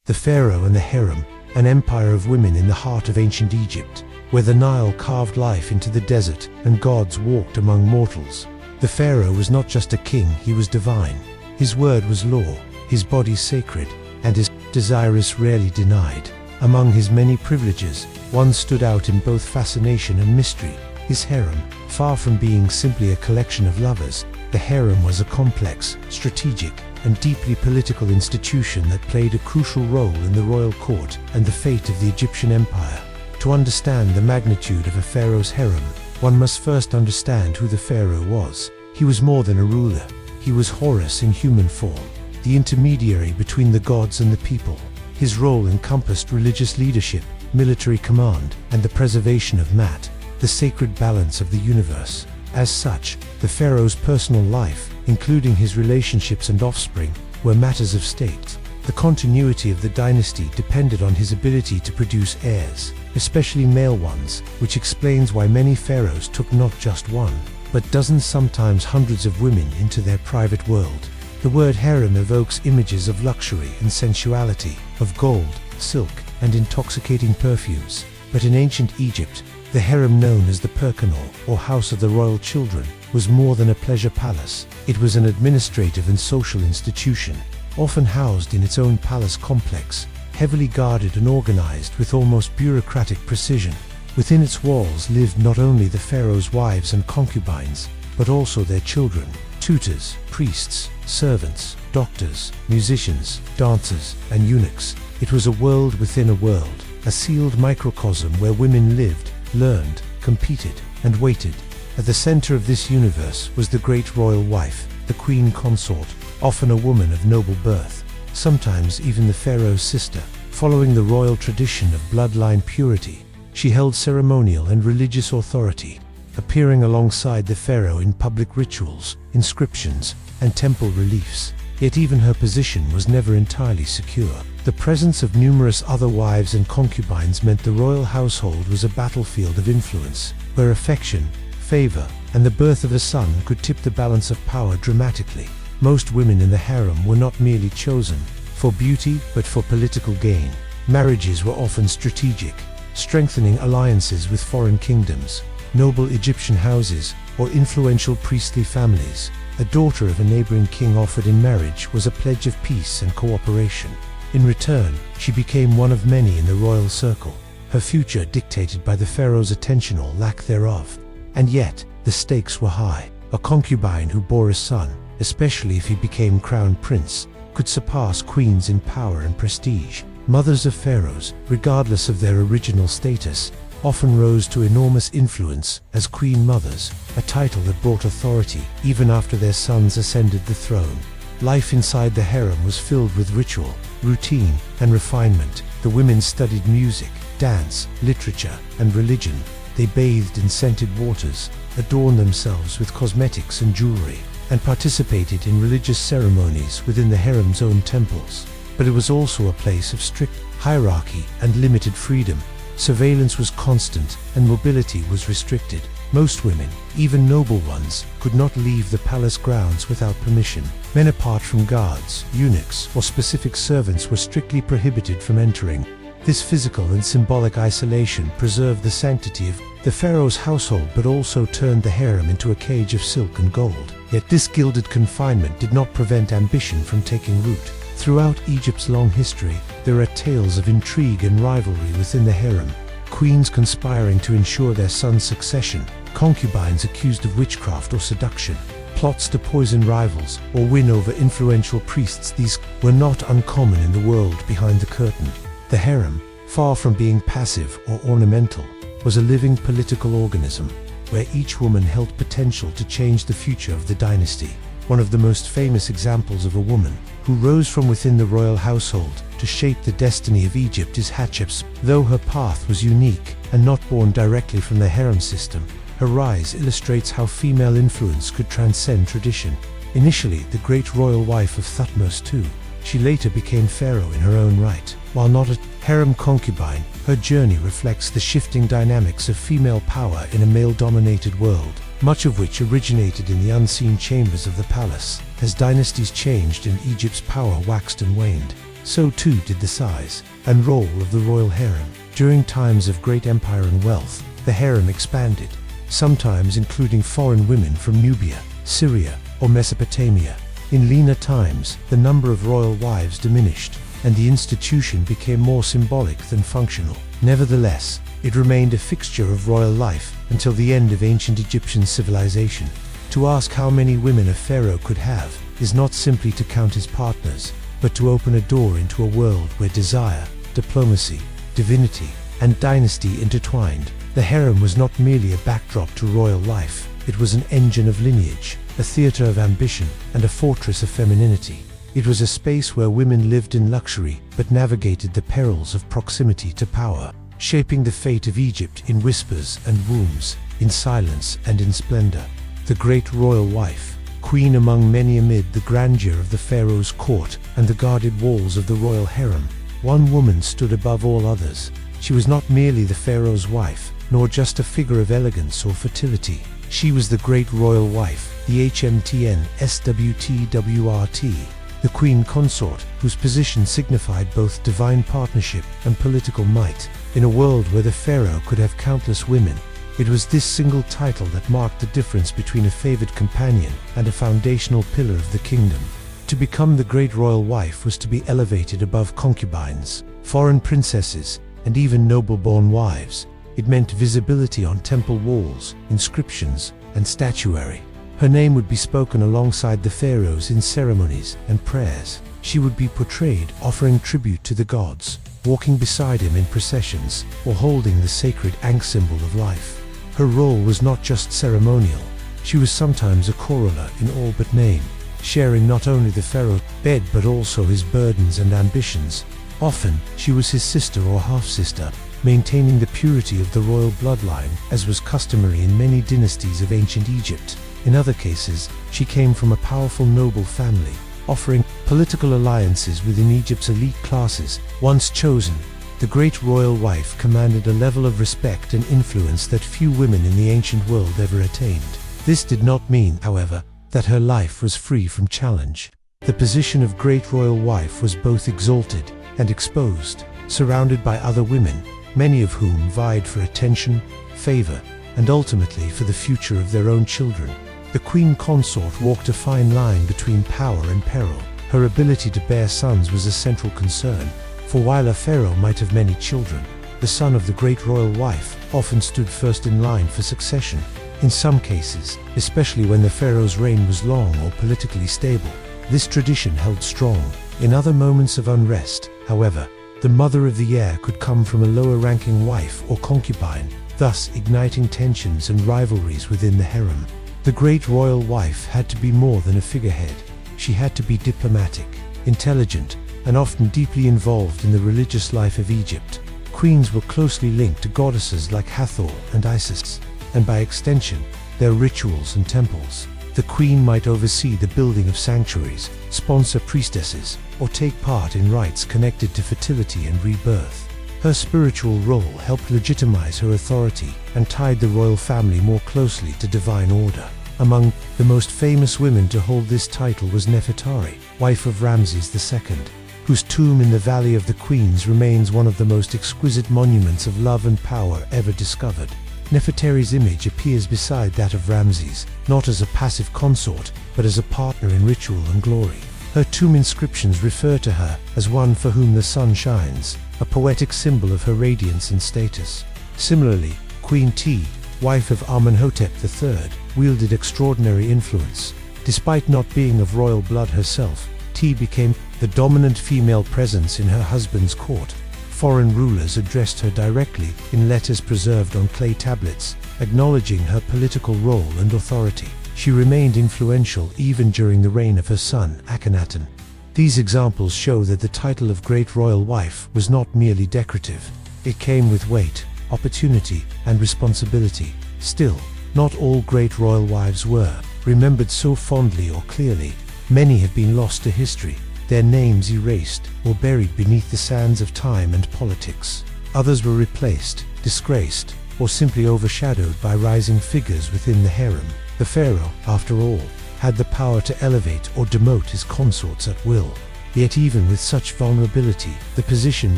The Pharaoh and the Harem, an empire of women in the heart of ancient Egypt, where the Nile carved life into the desert and gods walked among mortals. The Pharaoh was not just a king, he was divine. His word was law, his body sacred, and his desires rarely denied. Among his many privileges, one stood out in both fascination and mystery: his harem. Far from being simply a collection of lovers, the harem was a complex, strategic, and deeply political institution that played a crucial role in the royal court and the fate of the Egyptian empire. To understand the magnitude of a pharaoh's harem, one must first understand who the pharaoh was. He was more than a ruler. He was Horus in human form, the intermediary between the gods and the people. His role encompassed religious leadership, military command, and the preservation of Mat, the sacred balance of the universe. As such, the pharaoh's personal life, including his relationships and offspring, were matters of state. The continuity of the dynasty depended on his ability to produce heirs, especially male ones, which explains why many pharaohs took not just one, but dozens, sometimes hundreds of women into their private world. The word harem evokes images of luxury and sensuality, of gold, silk, and intoxicating perfumes. But in ancient Egypt, the harem, known as the Perkanor, or House of the Royal Children, was more than a pleasure palace. It was an administrative and social institution, often housed in its own palace complex, heavily guarded and organized with almost bureaucratic precision. Within its walls lived not only the pharaoh's wives and concubines, but also their children, tutors, priests, servants, doctors, musicians, dancers, and eunuchs. It was a world within a world, a sealed microcosm where women lived, learned, competed, and waited. At the center of this universe was the great royal wife, the queen consort, often a woman of noble birth, sometimes even the pharaoh's sister. Following the royal tradition of bloodline purity, she held ceremonial and religious authority, appearing alongside the pharaoh in public rituals, inscriptions, and temple reliefs. Yet even her position was never entirely secure. The presence of numerous other wives and concubines meant the royal household was a battlefield of influence, where affection, favor, and the birth of a son could tip the balance of power dramatically. Most women in the harem were not merely chosen for beauty, but for political gain. Marriages were often strategic, strengthening alliances with foreign kingdoms, noble Egyptian houses, or influential priestly families. A daughter of a neighboring king offered in marriage was a pledge of peace and cooperation. In return, she became one of many in the royal circle, her future dictated by the pharaoh's attention or lack thereof. And yet, the stakes were high. A concubine who bore a son, especially if he became crown prince, could surpass queens in power and prestige. Mothers of pharaohs, regardless of their original status, often rose to enormous influence as queen mothers, a title that brought authority even after their sons ascended the throne. Life inside the harem was filled with ritual, routine, and refinement. The women studied music, dance, literature, and religion. They bathed in scented waters, adorned themselves with cosmetics and jewelry, and participated in religious ceremonies within the harem's own temples. But it was also a place of strict hierarchy and limited freedom. Surveillance was constant, and mobility was restricted. Most women, even noble ones, could not leave the palace grounds without permission. Men apart from guards, eunuchs, or specific servants were strictly prohibited from entering. This physical and symbolic isolation preserved the sanctity of the pharaoh's household, but also turned the harem into a cage of silk and gold. Yet this gilded confinement did not prevent ambition from taking root. Throughout Egypt's long history, there are tales of intrigue and rivalry within the harem. Queens conspiring to ensure their son's succession, concubines accused of witchcraft or seduction, plots to poison rivals or win over influential priests. These were not uncommon in the world behind the curtain. The harem, far from being passive or ornamental, was a living political organism, where each woman held potential to change the future of the dynasty. One of the most famous examples of a woman who rose from within the royal household to shape the destiny of Egypt is Hatshepsut. Though her path was unique and not born directly from the harem system, her rise illustrates how female influence could transcend tradition. Initially the great royal wife of Thutmose II, she later became pharaoh in her own right. While not a harem concubine, her journey reflects the shifting dynamics of female power in a male-dominated world, much of which originated in the unseen chambers of the palace. As dynasties changed and Egypt's power waxed and waned, so too did the size and role of the royal harem. During times of great empire and wealth, the harem expanded, sometimes including foreign women from Nubia, Syria, or Mesopotamia. In leaner times, the number of royal wives diminished, and the institution became more symbolic than functional. Nevertheless, it remained a fixture of royal life until the end of ancient Egyptian civilization. To ask how many women a pharaoh could have is not simply to count his partners, but to open a door into a world where desire, diplomacy, divinity, and dynasty intertwined. The harem was not merely a backdrop to royal life, it was an engine of lineage, a theater of ambition, and a fortress of femininity. It was a space where women lived in luxury but navigated the perils of proximity to power, shaping the fate of Egypt in whispers and wombs, in silence and in splendor. The great royal wife, queen among many amid the grandeur of the pharaoh's court and the guarded walls of the royal harem, one woman stood above all others. She was not merely the pharaoh's wife, nor just a figure of elegance or fertility. She was the great royal wife, the HMTN-SWTWRT, the queen consort, whose position signified both divine partnership and political might. In a world where the pharaoh could have countless women, it was this single title that marked the difference between a favored companion and a foundational pillar of the kingdom. To become the great royal wife was to be elevated above concubines, foreign princesses, and even noble-born wives. It meant visibility on temple walls, inscriptions, and statuary. Her name would be spoken alongside the pharaohs in ceremonies and prayers. She would be portrayed offering tribute to the gods, walking beside him in processions, or holding the sacred ankh symbol of life. Her role was not just ceremonial. She was sometimes a coroller in all but name, sharing not only the pharaoh's bed but also his burdens and ambitions. Often, she was his sister or half-sister, maintaining the purity of the royal bloodline, as was customary in many dynasties of ancient Egypt. In other cases, she came from a powerful noble family, offering political alliances within Egypt's elite classes. Once chosen, the great royal wife commanded a level of respect and influence that few women in the ancient world ever attained. This did not mean, however, that her life was free from challenge. The position of great royal wife was both exalted and exposed, surrounded by other women, many of whom vied for attention, favor, and ultimately for the future of their own children. The queen consort walked a fine line between power and peril. Her ability to bear sons was a central concern, for while a pharaoh might have many children, the son of the great royal wife often stood first in line for succession. In some cases, especially when the pharaoh's reign was long or politically stable, this tradition held strong. In other moments of unrest, however, the mother of the heir could come from a lower-ranking wife or concubine, thus igniting tensions and rivalries within the harem. The great royal wife had to be more than a figurehead. She had to be diplomatic, intelligent, and often deeply involved in the religious life of Egypt. Queens were closely linked to goddesses like Hathor and Isis, and by extension, their rituals and temples. The queen might oversee the building of sanctuaries, sponsor priestesses, or take part in rites connected to fertility and rebirth. Her spiritual role helped legitimize her authority and tied the royal family more closely to divine order. Among the most famous women to hold this title was Nefertari, wife of Ramses II, whose tomb in the Valley of the Queens remains one of the most exquisite monuments of love and power ever discovered. Nefertari's image appears beside that of Ramses, not as a passive consort, but as a partner in ritual and glory. Her tomb inscriptions refer to her as one for whom the sun shines, a poetic symbol of her radiance and status. Similarly, Queen T, wife of Amenhotep III, wielded extraordinary influence. Despite not being of royal blood herself, T became the dominant female presence in her husband's court. Foreign rulers addressed her directly in letters preserved on clay tablets, acknowledging her political role and authority. She remained influential even during the reign of her son, Akhenaten. These examples show that the title of Great Royal Wife was not merely decorative. It came with weight, opportunity, and responsibility. Still, not all great royal wives were remembered so fondly or clearly. Many have been lost to history, their names erased or buried beneath the sands of time and politics. Others were replaced, disgraced, or simply overshadowed by rising figures within the harem. The pharaoh, after all, had the power to elevate or demote his consorts at will. Yet even with such vulnerability, the position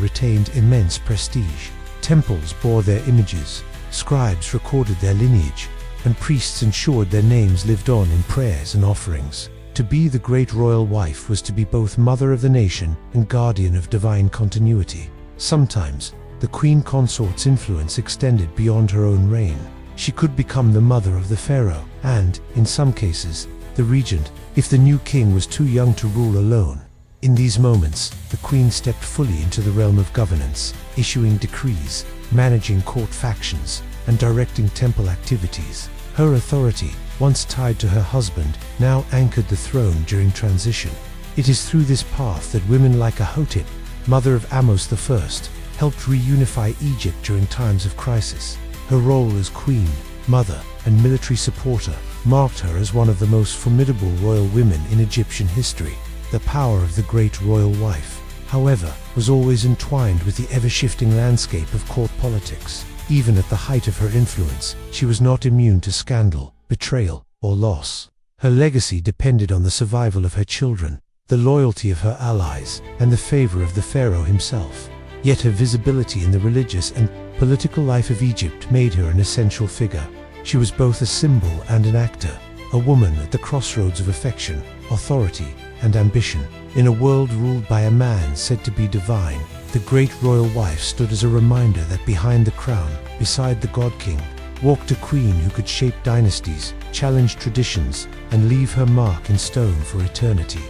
retained immense prestige. Temples bore their images, scribes recorded their lineage, and priests ensured their names lived on in prayers and offerings. To be the great royal wife was to be both mother of the nation and guardian of divine continuity. Sometimes, the queen consort's influence extended beyond her own reign. She could become the mother of the pharaoh, and, in some cases, the regent, if the new king was too young to rule alone. In these moments, the queen stepped fully into the realm of governance, issuing decrees, managing court factions, and directing temple activities. Her authority, once tied to her husband, now anchored the throne during transition. It is through this path that women like Hatshepsut, mother of Amos I, helped reunify Egypt during times of crisis. Her role as queen, mother, and military supporter marked her as one of the most formidable royal women in Egyptian history. The power of the great royal wife, however, was always entwined with the ever-shifting landscape of court politics. Even at the height of her influence, she was not immune to scandal, betrayal, or loss. Her legacy depended on the survival of her children, the loyalty of her allies, and the favor of the pharaoh himself. Yet her visibility in the religious and political life of Egypt made her an essential figure. She was both a symbol and an actor, a woman at the crossroads of affection, authority, and ambition. In a world ruled by a man said to be divine, the great royal wife stood as a reminder that behind the crown, beside the god-king, walked a queen who could shape dynasties, challenge traditions, and leave her mark in stone for eternity.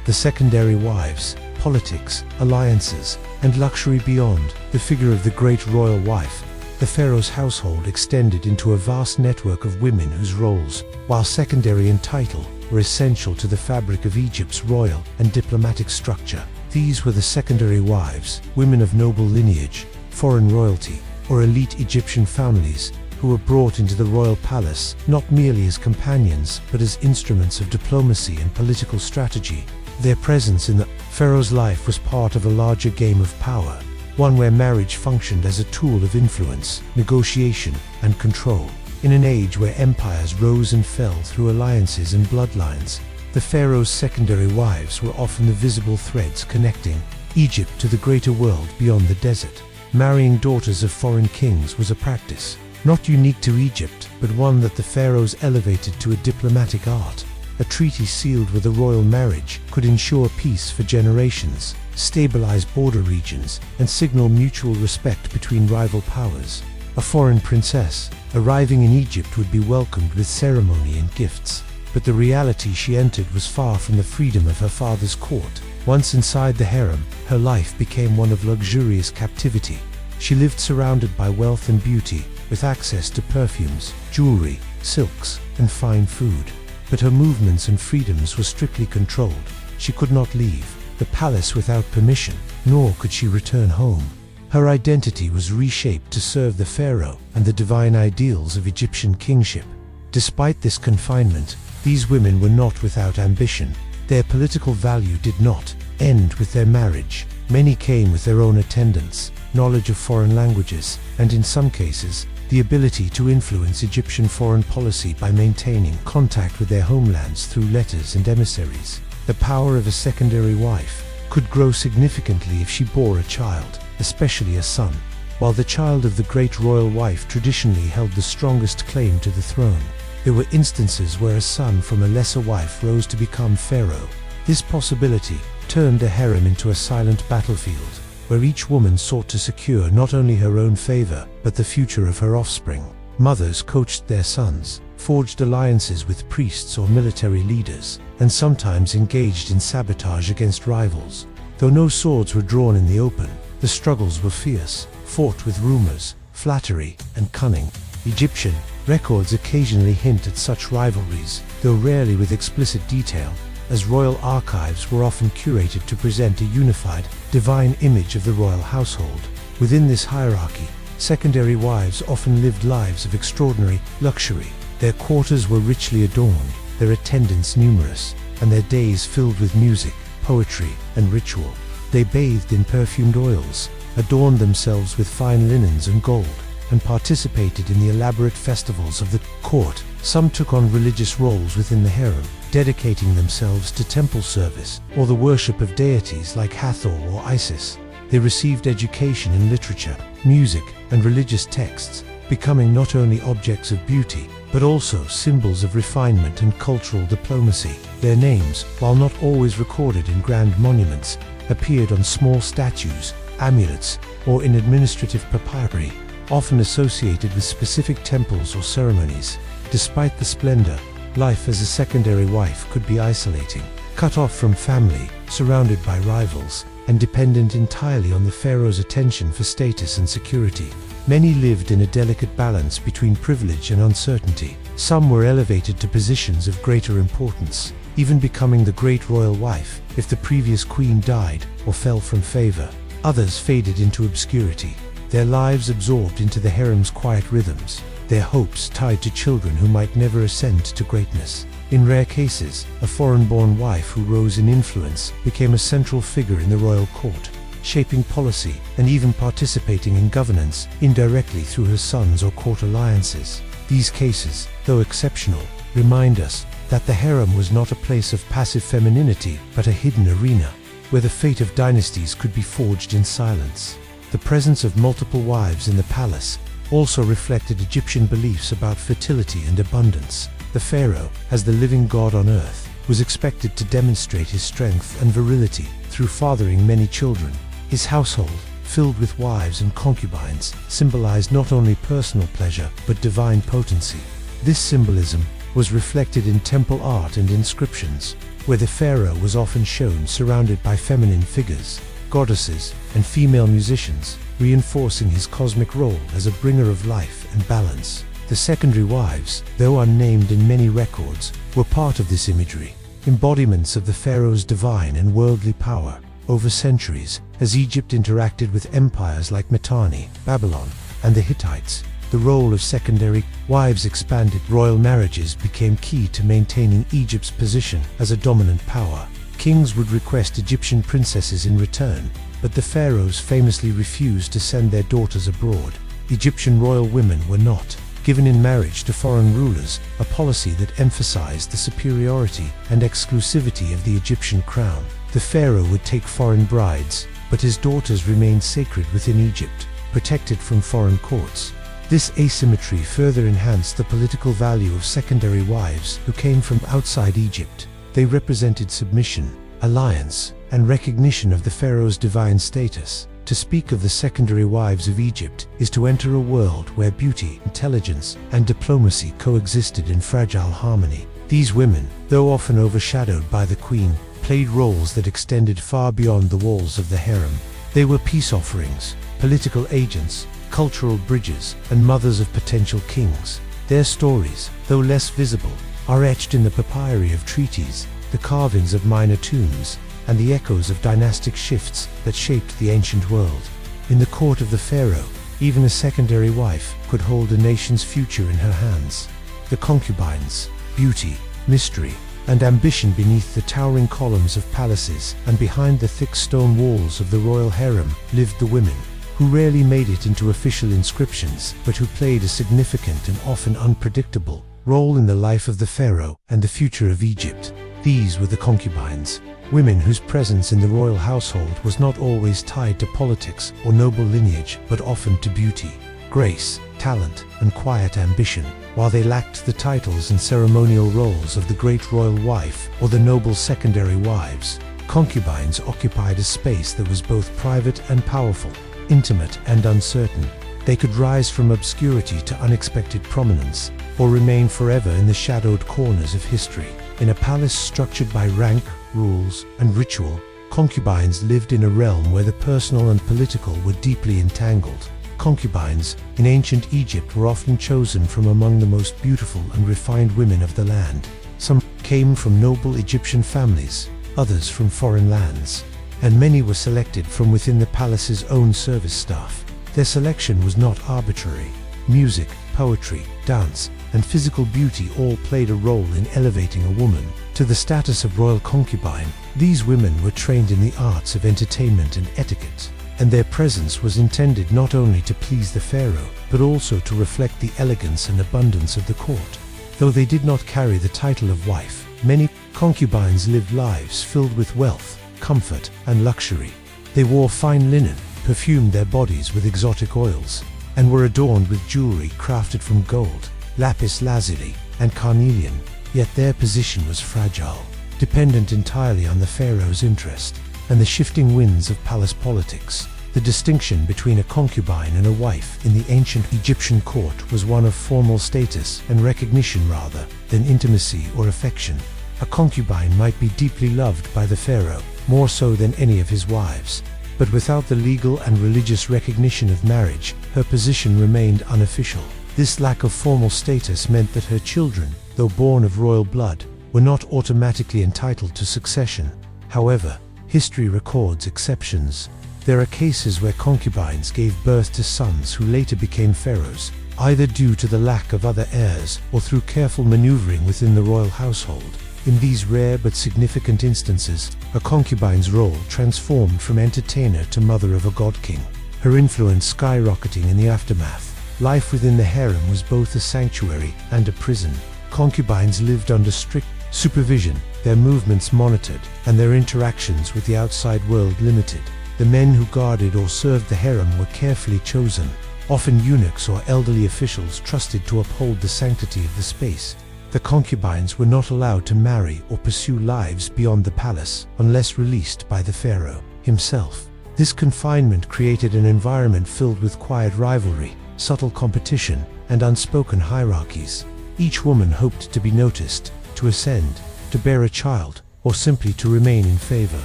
The secondary wives, politics, alliances, and luxury beyond the figure of the great royal wife, the pharaoh's household extended into a vast network of women whose roles, while secondary in title, were essential to the fabric of Egypt's royal and diplomatic structure. These were the secondary wives, women of noble lineage, foreign royalty, or elite Egyptian families, who were brought into the royal palace not merely as companions but as instruments of diplomacy and political strategy. Their presence in the pharaoh's life was part of a larger game of power, one where marriage functioned as a tool of influence, negotiation, and control. In an age where empires rose and fell through alliances and bloodlines, the pharaoh's secondary wives were often the visible threads connecting Egypt to the greater world beyond the desert. Marrying daughters of foreign kings was a practice, not unique to Egypt, but one that the pharaohs elevated to a diplomatic art. A treaty sealed with a royal marriage could ensure peace for generations, stabilize border regions, and signal mutual respect between rival powers. A foreign princess, arriving in Egypt, would be welcomed with ceremony and gifts. But the reality she entered was far from the freedom of her father's court. Once inside the harem, her life became one of luxurious captivity. She lived surrounded by wealth and beauty, with access to perfumes, jewelry, silks, and fine food. But her movements and freedoms were strictly controlled. She could not leave the palace without permission, nor could she return home. Her identity was reshaped to serve the pharaoh and the divine ideals of Egyptian kingship. Despite this confinement, these women were not without ambition. Their political value did not end with their marriage. Many came with their own attendants, knowledge of foreign languages, and in some cases, the ability to influence Egyptian foreign policy by maintaining contact with their homelands through letters and emissaries. The power of a secondary wife could grow significantly if she bore a child, especially a son. While the child of the great royal wife traditionally held the strongest claim to the throne, there were instances where a son from a lesser wife rose to become pharaoh. This possibility turned the harem into a silent battlefield, where each woman sought to secure not only her own favor, but the future of her offspring. Mothers coached their sons, forged alliances with priests or military leaders, and sometimes engaged in sabotage against rivals. Though no swords were drawn in the open, the struggles were fierce, fought with rumors, flattery, and cunning. Egyptian records occasionally hint at such rivalries, though rarely with explicit detail, as royal archives were often curated to present a unified, divine image of the royal household. Within this hierarchy, secondary wives often lived lives of extraordinary luxury. Their quarters were richly adorned, their attendants numerous, and their days filled with music, poetry, and ritual. They bathed in perfumed oils, adorned themselves with fine linens and gold, and participated in the elaborate festivals of the court. Some took on religious roles within the harem, dedicating themselves to temple service or the worship of deities like Hathor or Isis. They received education in literature, music, and religious texts, becoming not only objects of beauty, but also symbols of refinement and cultural diplomacy. Their names, while not always recorded in grand monuments, appeared on small statues, amulets, or in administrative papyri, often associated with specific temples or ceremonies. Despite the splendor, life as a secondary wife could be isolating, cut off from family, surrounded by rivals, and dependent entirely on the pharaoh's attention for status and security. Many lived in a delicate balance between privilege and uncertainty. Some were elevated to positions of greater importance, even becoming the great royal wife if the previous queen died or fell from favor. Others faded into obscurity, their lives absorbed into the harem's quiet rhythms, their hopes tied to children who might never ascend to greatness. In rare cases, a foreign-born wife who rose in influence became a central figure in the royal court, shaping policy and even participating in governance indirectly through her sons or court alliances. These cases, though exceptional, remind us that the harem was not a place of passive femininity, but a hidden arena, where the fate of dynasties could be forged in silence. The presence of multiple wives in the palace also reflected Egyptian beliefs about fertility and abundance. The pharaoh, as the living god on earth, was expected to demonstrate his strength and virility through fathering many children. His household, filled with wives and concubines, symbolized not only personal pleasure but divine potency. This symbolism was reflected in temple art and inscriptions, where the pharaoh was often shown surrounded by feminine figures, goddesses, and female musicians, reinforcing his cosmic role as a bringer of life and balance. The secondary wives, though unnamed in many records, were part of this imagery, embodiments of the pharaoh's divine and worldly power. Over centuries, as Egypt interacted with empires like Mitanni, Babylon, and the Hittites, the role of secondary wives expanded. Royal marriages became key to maintaining Egypt's position as a dominant power. Kings would request Egyptian princesses in return, but the pharaohs famously refused to send their daughters abroad. Egyptian royal women were not given in marriage to foreign rulers, a policy that emphasized the superiority and exclusivity of the Egyptian crown. The pharaoh would take foreign brides, but his daughters remained sacred within Egypt, protected from foreign courts. This asymmetry further enhanced the political value of secondary wives who came from outside Egypt. They represented submission, alliance, and recognition of the pharaoh's divine status. To speak of the secondary wives of Egypt is to enter a world where beauty, intelligence, and diplomacy coexisted in fragile harmony. These women, though often overshadowed by the queen, played roles that extended far beyond the walls of the harem. They were peace offerings, political agents, cultural bridges, and mothers of potential kings. Their stories, though less visible, are etched in the papyri of treaties, the carvings of minor tombs, and the echoes of dynastic shifts that shaped the ancient world. In the court of the pharaoh, even a secondary wife could hold a nation's future in her hands. The concubines, beauty, mystery, and ambition beneath the towering columns of palaces and behind the thick stone walls of the royal harem lived the women, who rarely made it into official inscriptions, but who played a significant and often unpredictable role in the life of the pharaoh and the future of Egypt. These were the concubines, women whose presence in the royal household was not always tied to politics or noble lineage, but often to beauty, grace, talent, and quiet ambition. While they lacked the titles and ceremonial roles of the great royal wife or the noble secondary wives, concubines occupied a space that was both private and powerful, intimate and uncertain. They could rise from obscurity to unexpected prominence, or remain forever in the shadowed corners of history. In a palace structured by rank, rules, and ritual, concubines lived in a realm where the personal and political were deeply entangled. Concubines in ancient Egypt were often chosen from among the most beautiful and refined women of the land. Some came from noble Egyptian families, others from foreign lands, and many were selected from within the palace's own service staff. Their selection was not arbitrary. Music, poetry, dance, and physical beauty all played a role in elevating a woman to the status of royal concubine. These women were trained in the arts of entertainment and etiquette, and their presence was intended not only to please the pharaoh, but also to reflect the elegance and abundance of the court. Though they did not carry the title of wife, many concubines lived lives filled with wealth, comfort, and luxury. They wore fine linen, perfumed their bodies with exotic oils, and were adorned with jewelry crafted from gold, lapis lazuli, and carnelian. Yet their position was fragile, dependent entirely on the pharaoh's interest and the shifting winds of palace politics. The distinction between a concubine and a wife in the ancient Egyptian court was one of formal status and recognition rather than intimacy or affection. A concubine might be deeply loved by the pharaoh, more so than any of his wives, but without the legal and religious recognition of marriage, her position remained unofficial. This lack of formal status meant that her children, though born of royal blood, were not automatically entitled to succession. However, history records exceptions. There are cases where concubines gave birth to sons who later became pharaohs, either due to the lack of other heirs or through careful maneuvering within the royal household. In these rare but significant instances, a concubine's role transformed from entertainer to mother of a god-king, her influence skyrocketing in the aftermath. Life within the harem was both a sanctuary and a prison. Concubines lived under strict supervision, their movements monitored, and their interactions with the outside world limited. The men who guarded or served the harem were carefully chosen, often eunuchs or elderly officials trusted to uphold the sanctity of the space. The concubines were not allowed to marry or pursue lives beyond the palace unless released by the pharaoh himself. This confinement created an environment filled with quiet rivalry, subtle competition, and unspoken hierarchies. Each woman hoped to be noticed, to ascend, to bear a child, or simply to remain in favor.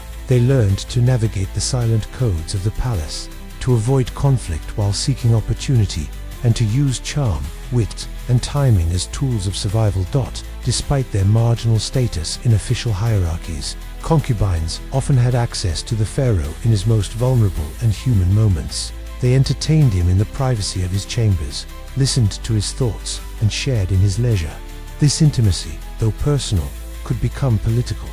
They learned to navigate the silent codes of the palace, to avoid conflict while seeking opportunity, and to use charm, wit, and timing as tools of survival. Despite their marginal status in official hierarchies, concubines often had access to the pharaoh in his most vulnerable and human moments. They entertained him in the privacy of his chambers, listened to his thoughts, and shared in his leisure. This intimacy, though personal, could become political.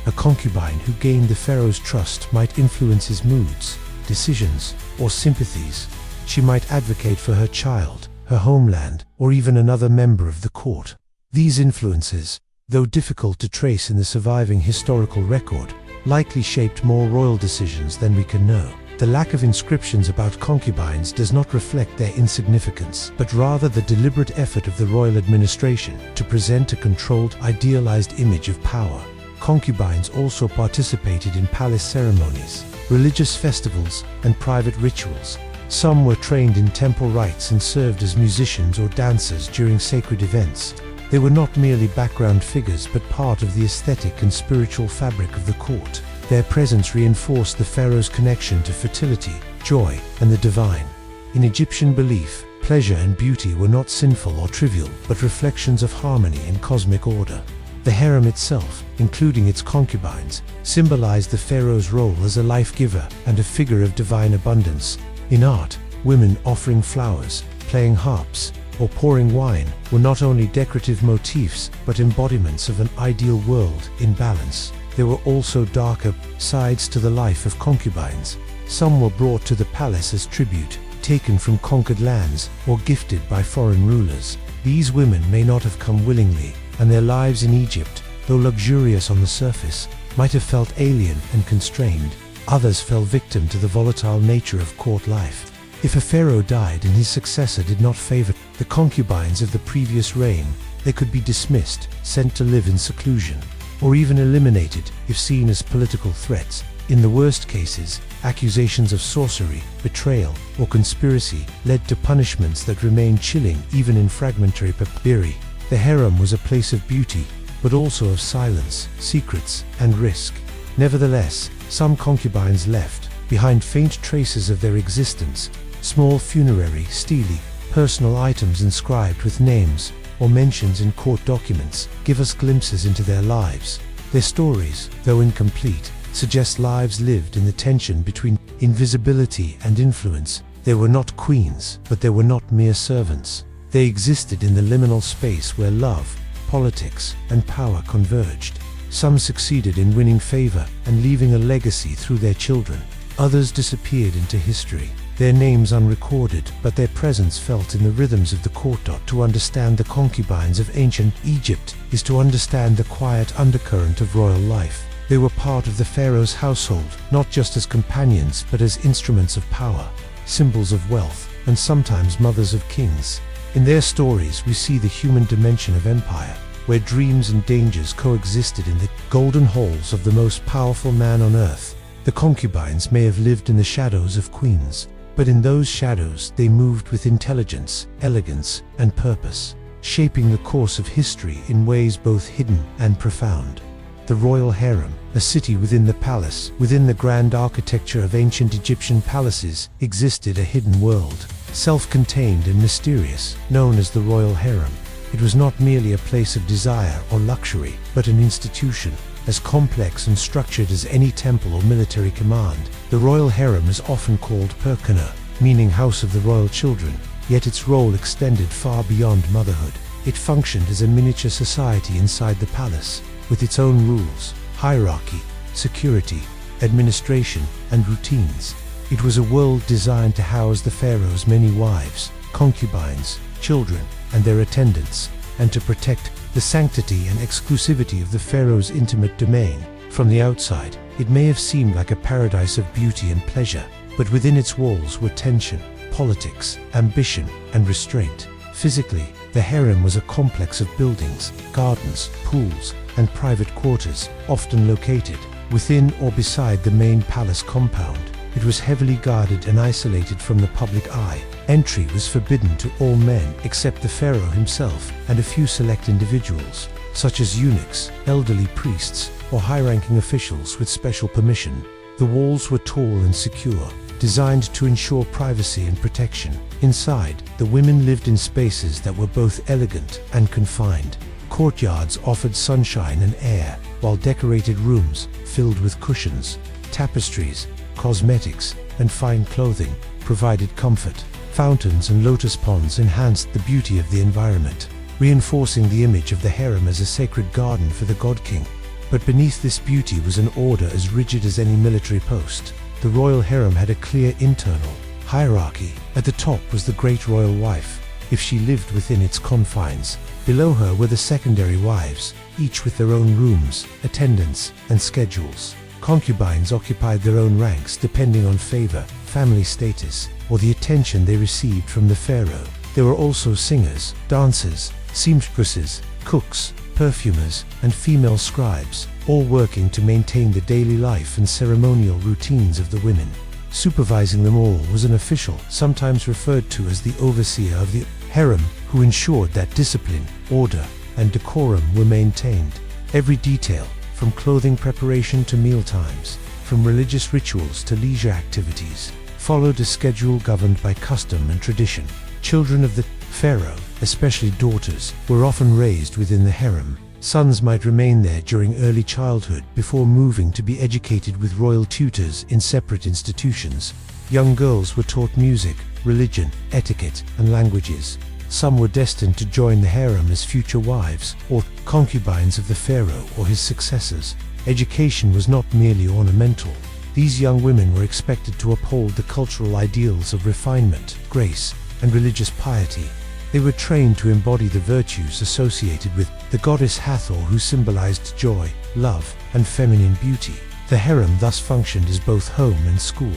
A concubine who gained the pharaoh's trust might influence his moods, decisions, or sympathies. She might advocate for her child, her homeland, or even another member of the court. These influences, though difficult to trace in the surviving historical record, likely shaped more royal decisions than we can know. The lack of inscriptions about concubines does not reflect their insignificance, but rather the deliberate effort of the royal administration to present a controlled, idealized image of power. Concubines also participated in palace ceremonies, religious festivals, and private rituals. Some were trained in temple rites and served as musicians or dancers during sacred events. They were not merely background figures but part of the aesthetic and spiritual fabric of the court. Their presence reinforced the pharaoh's connection to fertility, joy, and the divine. In Egyptian belief, pleasure and beauty were not sinful or trivial, but reflections of harmony and cosmic order. The harem itself, including its concubines, symbolized the pharaoh's role as a life-giver and a figure of divine abundance. In art, women offering flowers, playing harps, or pouring wine were not only decorative motifs but embodiments of an ideal world in balance. There were also darker sides to the life of concubines. Some were brought to the palace as tribute, taken from conquered lands, or gifted by foreign rulers. These women may not have come willingly, and their lives in Egypt, though luxurious on the surface, might have felt alien and constrained. Others fell victim to the volatile nature of court life. If a pharaoh died and his successor did not favor the concubines of the previous reign, they could be dismissed, sent to live in seclusion, or even eliminated if seen as political threats. In the worst cases, accusations of sorcery, betrayal, or conspiracy led to punishments that remained chilling even in fragmentary papyri. The harem was a place of beauty, but also of silence, secrets, and risk. Nevertheless, some concubines left behind faint traces of their existence, small funerary stelae, personal items inscribed with names, or mentions in court documents, give us glimpses into their lives. Their stories, though incomplete, suggest lives lived in the tension between invisibility and influence. They were not queens, but they were not mere servants. They existed in the liminal space where love, politics, and power converged. Some succeeded in winning favor and leaving a legacy through their children. Others disappeared into history, their names unrecorded, but their presence felt in the rhythms of the court. To understand the concubines of ancient Egypt is to understand the quiet undercurrent of royal life. They were part of the pharaoh's household, not just as companions but as instruments of power, symbols of wealth, and sometimes mothers of kings. In their stories we see the human dimension of empire, where dreams and dangers coexisted in the golden halls of the most powerful man on earth. The concubines may have lived in the shadows of queens, but in those shadows they moved with intelligence, elegance, and purpose, shaping the course of history in ways both hidden and profound. The royal harem, a city within the palace, within the grand architecture of ancient Egyptian palaces, existed a hidden world, self-contained and mysterious, known as the royal harem. It was not merely a place of desire or luxury, but an institution, as complex and structured as any temple or military command. The royal harem is often called Perkana, meaning house of the royal children, yet its role extended far beyond motherhood. It functioned as a miniature society inside the palace, with its own rules, hierarchy, security, administration, and routines. It was a world designed to house the pharaoh's many wives, concubines, children, and their attendants, and to protect the sanctity and exclusivity of the pharaoh's intimate domain. From the outside, it may have seemed like a paradise of beauty and pleasure, but within its walls were tension, politics, ambition, and restraint. Physically, the harem was a complex of buildings, gardens, pools, and private quarters, often located within or beside the main palace compound. It was heavily guarded and isolated from the public eye. Entry was forbidden to all men except the pharaoh himself and a few select individuals, such as eunuchs, elderly priests, or high-ranking officials with special permission. The walls were tall and secure, designed to ensure privacy and protection. Inside, the women lived in spaces that were both elegant and confined. Courtyards offered sunshine and air, while decorated rooms, filled with cushions, tapestries, cosmetics, and fine clothing, provided comfort. Fountains and lotus ponds enhanced the beauty of the environment, reinforcing the image of the harem as a sacred garden for the god-king. But beneath this beauty was an order as rigid as any military post. The royal harem had a clear internal hierarchy. At the top was the great royal wife, if she lived within its confines. Below her were the secondary wives, each with their own rooms, attendants, and schedules. Concubines occupied their own ranks depending on favor, family status, or the attention they received from the pharaoh. There were also singers, dancers, seamstresses, cooks, perfumers, and female scribes, all working to maintain the daily life and ceremonial routines of the women. Supervising them all was an official, sometimes referred to as the overseer of the harem, who ensured that discipline, order, and decorum were maintained. Every detail, from clothing preparation to mealtimes, from religious rituals to leisure activities, followed a schedule governed by custom and tradition. Children of the pharaoh, especially daughters, were often raised within the harem. Sons might remain there during early childhood before moving to be educated with royal tutors in separate institutions. Young girls were taught music, religion, etiquette, and languages. Some were destined to join the harem as future wives or concubines of the pharaoh or his successors. Education was not merely ornamental. These young women were expected to uphold the cultural ideals of refinement, grace, and religious piety. They were trained to embody the virtues associated with the goddess Hathor, who symbolized joy, love, and feminine beauty. The harem thus functioned as both home and school,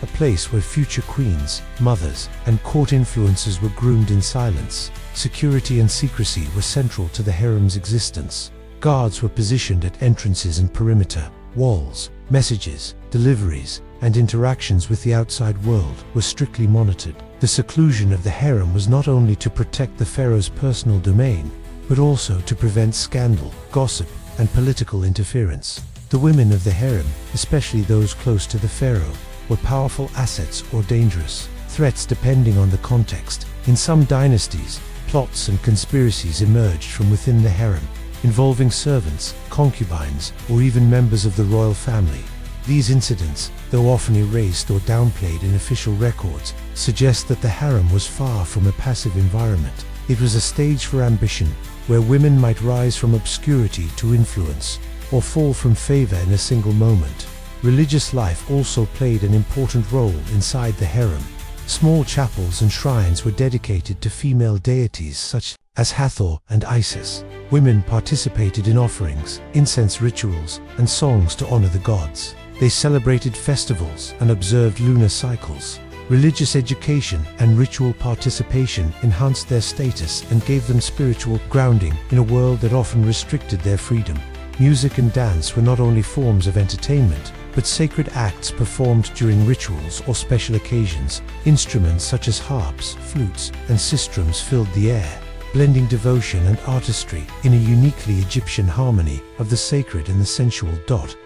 a place where future queens, mothers, and court influencers were groomed in silence. Security and secrecy were central to the harem's existence. Guards were positioned at entrances and perimeter. Walls, messages, deliveries, and interactions with the outside world were strictly monitored. The seclusion of the harem was not only to protect the pharaoh's personal domain, but also to prevent scandal, gossip, and political interference. The women of the harem, especially those close to the pharaoh, were powerful assets or dangerous threats depending on the context. In some dynasties, plots and conspiracies emerged from within the harem, involving servants, concubines, or even members of the royal family. These incidents, though often erased or downplayed in official records, suggest that the harem was far from a passive environment. It was a stage for ambition, where women might rise from obscurity to influence, or fall from favor in a single moment. Religious life also played an important role inside the harem. Small chapels and shrines were dedicated to female deities such as Hathor and Isis. Women participated in offerings, incense rituals, and songs to honor the gods. They celebrated festivals and observed lunar cycles. Religious education and ritual participation enhanced their status and gave them spiritual grounding in a world that often restricted their freedom. Music and dance were not only forms of entertainment, but sacred acts performed during rituals or special occasions. Instruments such as harps, flutes, and sistrums filled the air, blending devotion and artistry in a uniquely Egyptian harmony of the sacred and the sensual.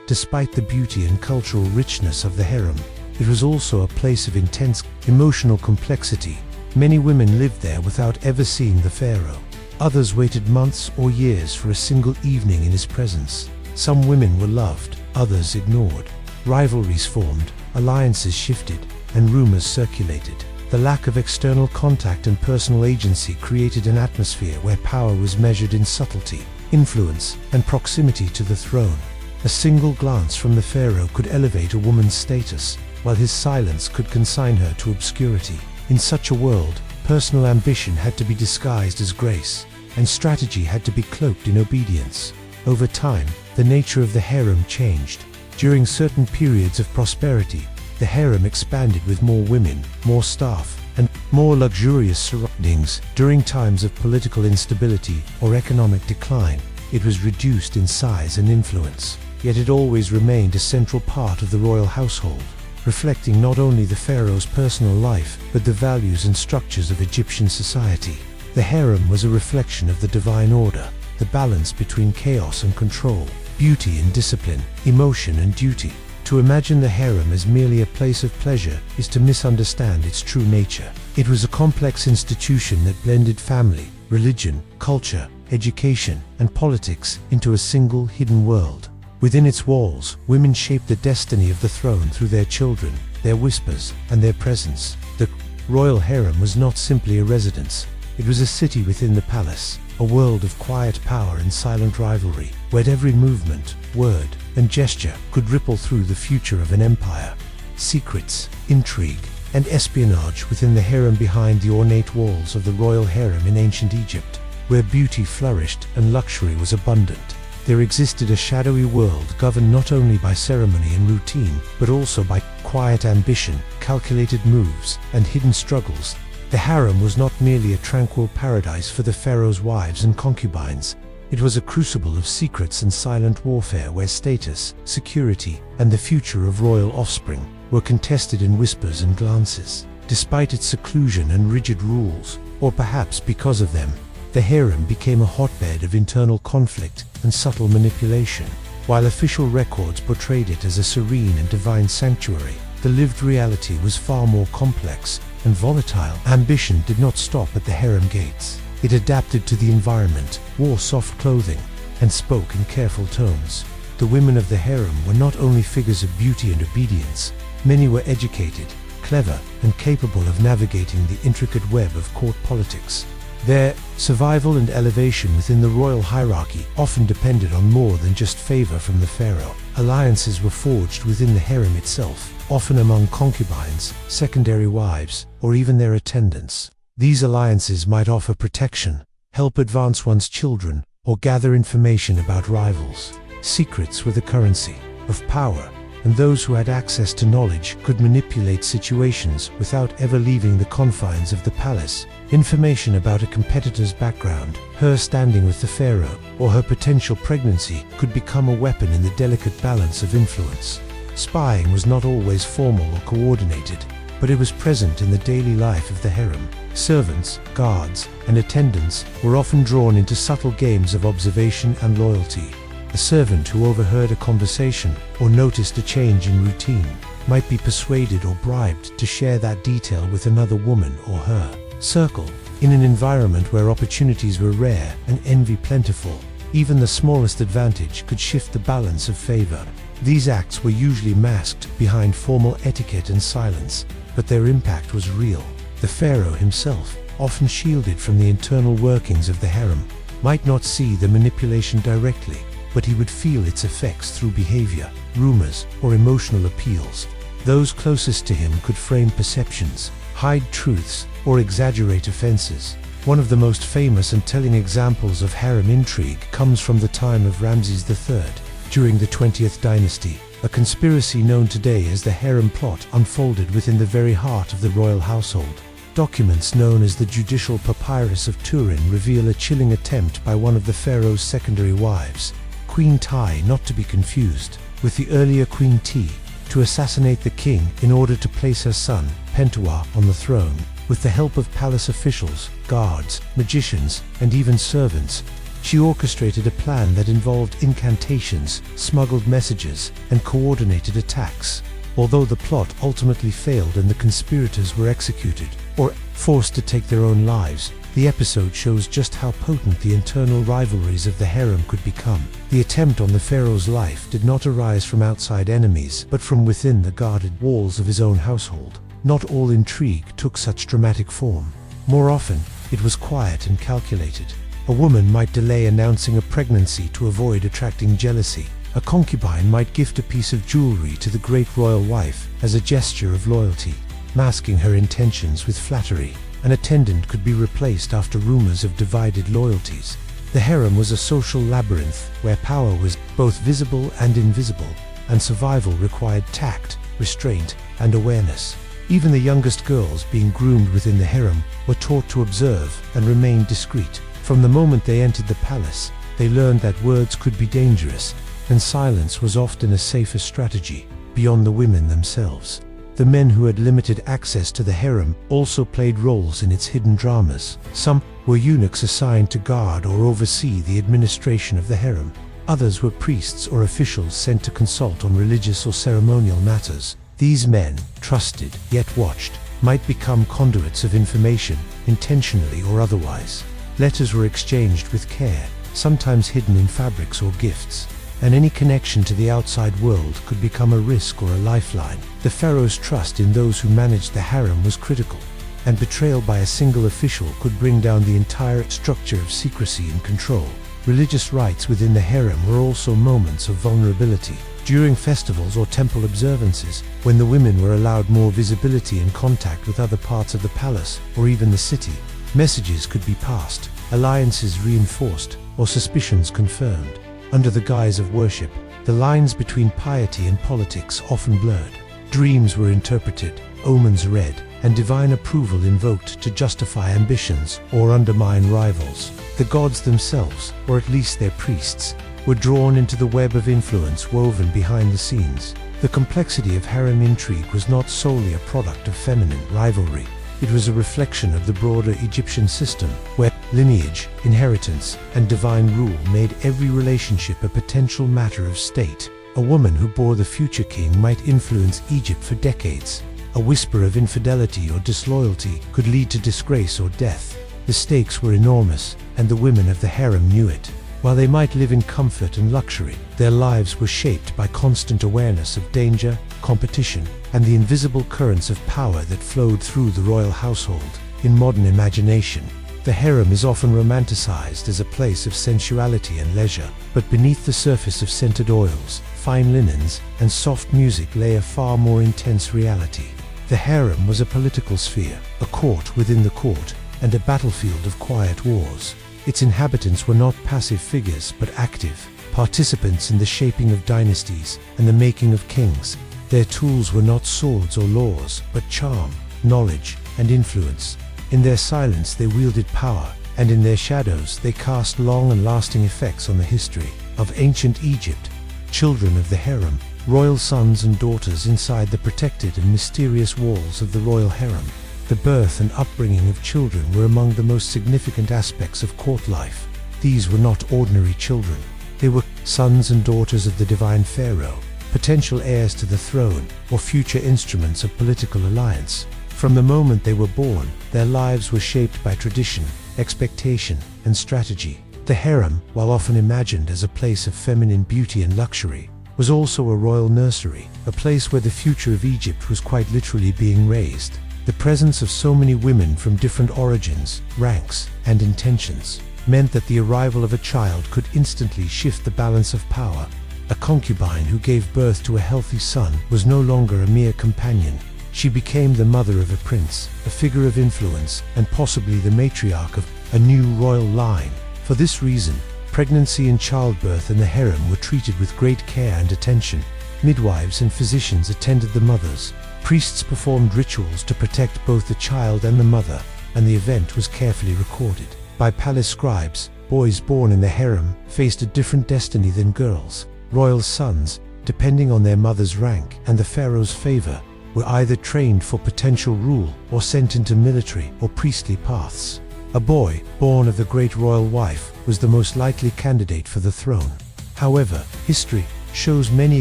Despite the beauty and cultural richness of the harem, it was also a place of intense emotional complexity. Many women lived there without ever seeing the pharaoh. Others waited months or years for a single evening in his presence. Some women were loved, others ignored. Rivalries formed, alliances shifted, and rumors circulated. The lack of external contact and personal agency created an atmosphere where power was measured in subtlety, influence, and proximity to the throne. A single glance from the pharaoh could elevate a woman's status, while his silence could consign her to obscurity. In such a world, personal ambition had to be disguised as grace, and strategy had to be cloaked in obedience. Over time, the nature of the harem changed. During certain periods of prosperity, the harem expanded with more women, more staff, and more luxurious surroundings. During times of political instability or economic decline, it was reduced in size and influence. Yet it always remained a central part of the royal household, reflecting not only the pharaoh's personal life, but the values and structures of Egyptian society. The harem was a reflection of the divine order, the balance between chaos and control, beauty and discipline, emotion and duty. To imagine the harem as merely a place of pleasure is to misunderstand its true nature. It was a complex institution that blended family, religion, culture, education, and politics into a single hidden world. Within its walls, women shaped the destiny of the throne through their children, their whispers, and their presence. The royal harem was not simply a residence. It was a city within the palace, a world of quiet power and silent rivalry, where every movement, word, and gesture could ripple through the future of an empire. Secrets, intrigue, and espionage within the harem. Behind the ornate walls of the royal harem in ancient Egypt, where beauty flourished and luxury was abundant, there existed a shadowy world governed not only by ceremony and routine, but also by quiet ambition, calculated moves, and hidden struggles. The harem was not merely a tranquil paradise for the pharaoh's wives and concubines. It was a crucible of secrets and silent warfare where status, security, and the future of royal offspring were contested in whispers and glances. Despite its seclusion and rigid rules, or perhaps because of them, the harem became a hotbed of internal conflict and subtle manipulation. While official records portrayed it as a serene and divine sanctuary, the lived reality was far more complex and volatile. Ambition did not stop at the harem gates. It adapted to the environment, wore soft clothing, and spoke in careful tones. The women of the harem were not only figures of beauty and obedience. Many were educated, clever, and capable of navigating the intricate web of court politics. Their survival and elevation within the royal hierarchy often depended on more than just favor from the pharaoh. Alliances were forged within the harem itself, often among concubines, secondary wives, or even their attendants. These alliances might offer protection, help advance one's children, or gather information about rivals. Secrets were the currency of power, and those who had access to knowledge could manipulate situations without ever leaving the confines of the palace. Information about a competitor's background, her standing with the pharaoh, or her potential pregnancy could become a weapon in the delicate balance of influence. Spying was not always formal or coordinated, but it was present in the daily life of the harem. Servants, guards, and attendants were often drawn into subtle games of observation and loyalty. A servant who overheard a conversation or noticed a change in routine might be persuaded or bribed to share that detail with another woman or her circle. In an environment where opportunities were rare and envy plentiful, even the smallest advantage could shift the balance of favor. These acts were usually masked behind formal etiquette and silence, but their impact was real. The pharaoh himself, often shielded from the internal workings of the harem, might not see the manipulation directly, but he would feel its effects through behavior, rumors, or emotional appeals. Those closest to him could frame perceptions, hide truths, or exaggerate offenses. One of the most famous and telling examples of harem intrigue comes from the time of Ramses III. During the 20th dynasty, a conspiracy known today as the harem plot unfolded within the very heart of the royal household. Documents known as the Judicial Papyrus of Turin reveal a chilling attempt by one of the pharaoh's secondary wives, Queen Ti, not to be confused with the earlier Queen Ti, to assassinate the king in order to place her son, Pentuer, on the throne. With the help of palace officials, guards, magicians, and even servants, she orchestrated a plan that involved incantations, smuggled messages, and coordinated attacks. Although the plot ultimately failed and the conspirators were executed, or forced to take their own lives, the episode shows just how potent the internal rivalries of the harem could become. The attempt on the pharaoh's life did not arise from outside enemies, but from within the guarded walls of his own household. Not all intrigue took such dramatic form. More often, it was quiet and calculated. A woman might delay announcing a pregnancy to avoid attracting jealousy. A concubine might gift a piece of jewelry to the great royal wife as a gesture of loyalty, masking her intentions with flattery. An attendant could be replaced after rumors of divided loyalties. The harem was a social labyrinth where power was both visible and invisible, and survival required tact, restraint, and awareness. Even the youngest girls being groomed within the harem were taught to observe and remain discreet. From the moment they entered the palace, they learned that words could be dangerous, and silence was often a safer strategy. Beyond the women themselves, the men who had limited access to the harem also played roles in its hidden dramas. Some were eunuchs assigned to guard or oversee the administration of the harem. Others were priests or officials sent to consult on religious or ceremonial matters. These men, trusted yet watched, might become conduits of information, intentionally or otherwise. Letters were exchanged with care, sometimes hidden in fabrics or gifts, and any connection to the outside world could become a risk or a lifeline. The pharaoh's trust in those who managed the harem was critical, and betrayal by a single official could bring down the entire structure of secrecy and control. Religious rites within the harem were also moments of vulnerability. During festivals or temple observances, when the women were allowed more visibility and contact with other parts of the palace or even the city, messages could be passed, alliances reinforced, or suspicions confirmed. Under the guise of worship, the lines between piety and politics often blurred. Dreams were interpreted, omens read, and divine approval invoked to justify ambitions or undermine rivals. The gods themselves, or at least their priests, were drawn into the web of influence woven behind the scenes. The complexity of harem intrigue was not solely a product of feminine rivalry. It was a reflection of the broader Egyptian system, where lineage, inheritance, and divine rule made every relationship a potential matter of state. A woman who bore the future king might influence Egypt for decades. A whisper of infidelity or disloyalty could lead to disgrace or death. The stakes were enormous, and the women of the harem knew it. While they might live in comfort and luxury, their lives were shaped by constant awareness of danger, competition, and the invisible currents of power that flowed through the royal household. In modern imagination, the harem is often romanticized as a place of sensuality and leisure, but beneath the surface of scented oils, fine linens, and soft music lay a far more intense reality. The harem was a political sphere, a court within the court, and a battlefield of quiet wars. Its inhabitants were not passive figures, but active, participants in the shaping of dynasties and the making of kings. Their tools were not swords or laws, but charm, knowledge, and influence. In their silence they wielded power, and in their shadows they cast long and lasting effects on the history of ancient Egypt. Children of the harem, royal sons and daughters inside the protected and mysterious walls of the royal harem. The birth and upbringing of children were among the most significant aspects of court life. These were not ordinary children. They were sons and daughters of the divine Pharaoh, potential heirs to the throne, or future instruments of political alliance. From the moment they were born, their lives were shaped by tradition, expectation, and strategy. The harem, while often imagined as a place of feminine beauty and luxury, was also a royal nursery, a place where the future of Egypt was quite literally being raised. The presence of so many women from different origins, ranks, and intentions meant that the arrival of a child could instantly shift the balance of power. A concubine who gave birth to a healthy son was no longer a mere companion. She became the mother of a prince, a figure of influence, and possibly the matriarch of a new royal line. For this reason, pregnancy and childbirth in the harem were treated with great care and attention. Midwives and physicians attended the mothers. Priests performed rituals to protect both the child and the mother, and the event was carefully recorded by palace scribes. Boys born in the harem faced a different destiny than girls. Royal sons, depending on their mother's rank and the pharaoh's favor, were either trained for potential rule or sent into military or priestly paths. A boy, born of the great royal wife, was the most likely candidate for the throne. However, history shows many